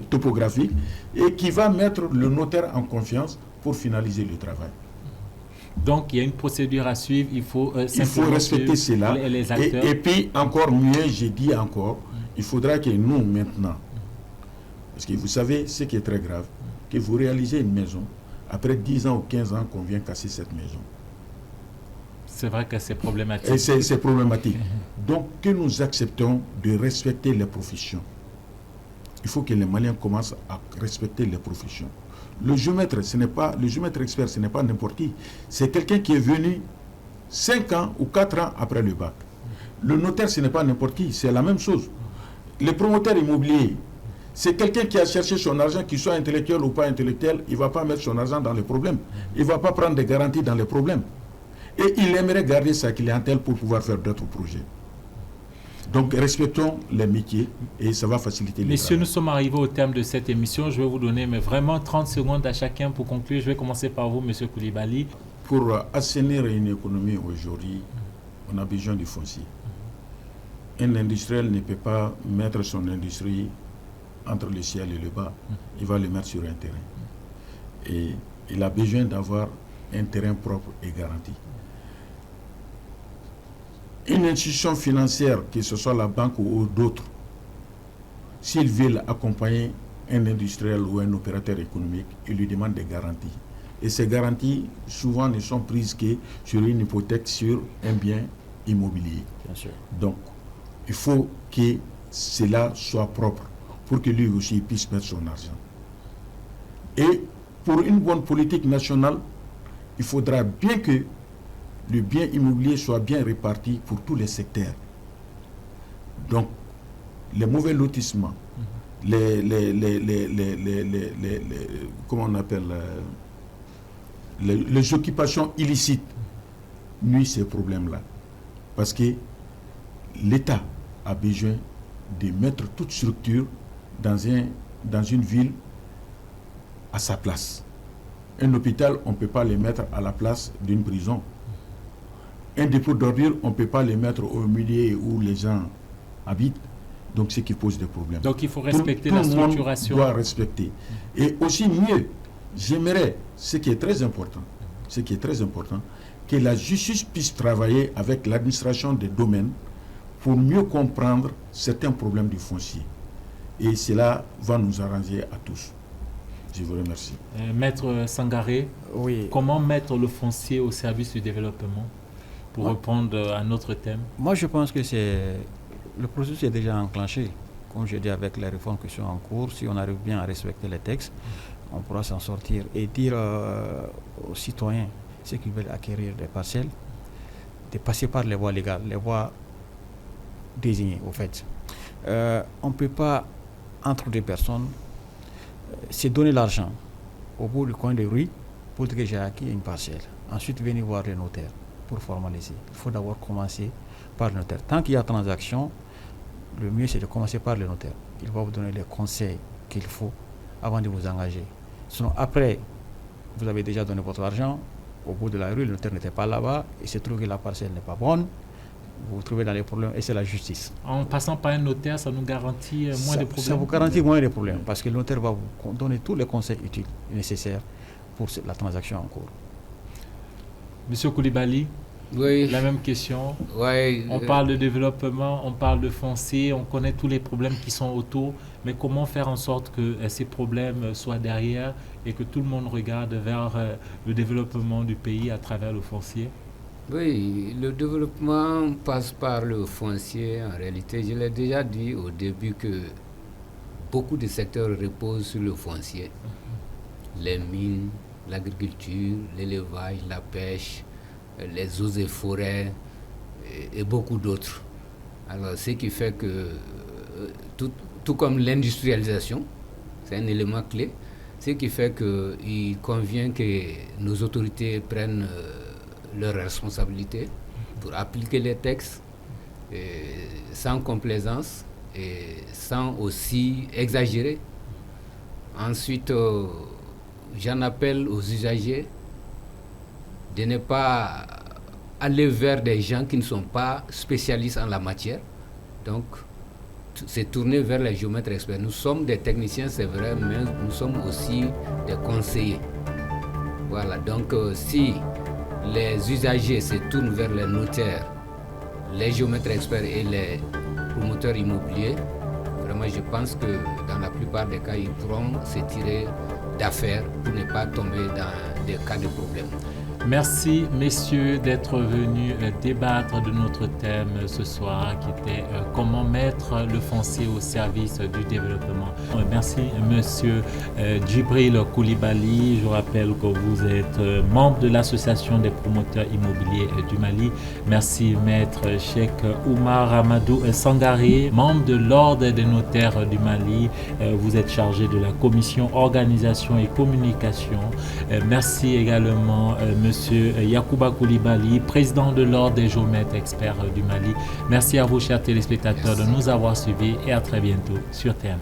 topographiques et qui va mettre le notaire en confiance pour finaliser le travail. Donc il y a une procédure à suivre, il faut respecter cela. Les acteurs. Et puis encore mieux, j'ai dit encore, il faudra que nous maintenant, parce que vous savez ce qui est très grave, que vous réalisez une maison, après 10 ans ou 15 ans qu'on vient casser cette maison. C'est vrai que c'est problématique. Et c'est problématique. Donc que nous acceptons de respecter les professions. Il faut que les Maliens commencent à respecter les professions. Le géomètre expert, ce n'est pas n'importe qui. C'est quelqu'un qui est venu 5 ans ou 4 ans après le bac. Le notaire, ce n'est pas n'importe qui, c'est la même chose. Le promoteur immobilier, c'est quelqu'un qui a cherché son argent, qu'il soit intellectuel ou pas intellectuel, il ne va pas mettre son argent dans les problèmes. Il ne va pas prendre des garanties dans les problèmes. Et il aimerait garder sa clientèle pour pouvoir faire d'autres projets. Donc respectons les métiers et ça va faciliter les Messieurs, nous sommes arrivés au terme de cette émission. Je vais vous donner vraiment 30 secondes à chacun pour conclure. Je vais commencer par vous, M. Koulibaly. Pour assainir une économie aujourd'hui, on a besoin du foncier. Un industriel ne peut pas mettre son industrie entre le ciel et le bas. Il va le mettre sur un terrain. Et il a besoin d'avoir un terrain propre et garanti. Une institution financière, que ce soit la banque ou d'autres, s'ils veulent accompagner un industriel ou un opérateur économique, ils lui demandent des garanties. Et ces garanties, souvent, ne sont prises que sur une hypothèque sur un bien immobilier. Bien sûr. Donc, il faut que cela soit propre pour que lui aussi puisse mettre son argent. Et pour une bonne politique nationale, il faudra bien que le bien immobilier soit bien réparti pour tous les secteurs. Donc, les mauvais lotissements, comment on appelle, les occupations illicites nuisent ces problèmes-là. Parce que l'État a besoin de mettre toute structure dans une ville à sa place. Un hôpital, on ne peut pas le mettre à la place d'une prison. Un dépôt d'ordures, on ne peut pas les mettre au milieu où les gens habitent. Donc, ce qui pose des problèmes. Donc, il faut respecter la structuration. On doit respecter. Et aussi mieux, j'aimerais, ce qui est très important, que la justice puisse travailler avec l'administration des domaines pour mieux comprendre certains problèmes du foncier. Et cela va nous arranger à tous. Je vous remercie. Maître Sangaré, oui. Comment mettre le foncier au service du développement? Pour répondre à notre thème. Moi, je pense que le processus est déjà enclenché. Comme je dis, avec les réformes qui sont en cours, si on arrive bien à respecter les textes, on pourra s'en sortir et dire aux citoyens, ceux qui veulent acquérir des parcelles, de passer par les voies légales, les voies désignées, au fait. On ne peut pas, entre deux personnes, se donner l'argent au bout du coin de rue pour dire que j'ai acquis une parcelle. Ensuite, venir voir le notaire pour formaliser. Il faut d'abord commencer par le notaire. Tant qu'il y a transaction, le mieux c'est de commencer par le notaire. Il va vous donner les conseils qu'il faut avant de vous engager. Sinon, après, vous avez déjà donné votre argent, au bout de la rue, le notaire n'était pas là-bas, il se trouve que la parcelle n'est pas bonne, vous vous trouvez dans les problèmes et c'est la justice. En passant par un notaire, ça nous garantit moins de problèmes? Ça vous garantit moins de problèmes parce que le notaire va vous donner tous les conseils utiles et nécessaires pour la transaction en cours. Monsieur Koulibaly, Oui. La même question. Oui. On parle de développement, on parle de foncier, on connaît tous les problèmes qui sont autour, mais comment faire en sorte que ces problèmes soient derrière et que tout le monde regarde vers le développement du pays à travers le foncier? Oui, le développement passe par le foncier. En réalité, je l'ai déjà dit au début que beaucoup de secteurs reposent sur le foncier. Les mines, l'agriculture, l'élevage, la pêche, les eaux et forêts et beaucoup d'autres. Alors, ce qui fait que, tout comme l'industrialisation, c'est un élément clé, ce qui fait qu'il convient que nos autorités prennent leurs responsabilités pour appliquer les textes sans complaisance et sans aussi exagérer. Ensuite, j'en appelle aux usagers de ne pas aller vers des gens qui ne sont pas spécialistes en la matière. Donc, c'est tourner vers les géomètres experts. Nous sommes des techniciens, c'est vrai, mais nous sommes aussi des conseillers. Voilà, donc si les usagers se tournent vers les notaires, les géomètres experts et les promoteurs immobiliers, vraiment je pense que dans la plupart des cas, ils pourront se tirer d'affaires pour ne pas tomber dans des cas de problème. Merci, messieurs, d'être venus débattre de notre thème ce soir qui était comment mettre le foncier au service du développement. Merci, monsieur Djibril Koulibaly. Je rappelle que vous êtes membre de l'association des promoteurs immobiliers du Mali. Merci, maître Cheikh Oumar Amadou Sangaré, membre de l'Ordre des notaires du Mali. Vous êtes chargé de la commission organisation et communication. Merci également, monsieur Yacouba Koulibaly, président de l'Ordre des géomètres experts du Mali. Merci à vous, chers téléspectateurs, de nous avoir suivis et à très bientôt sur Thème.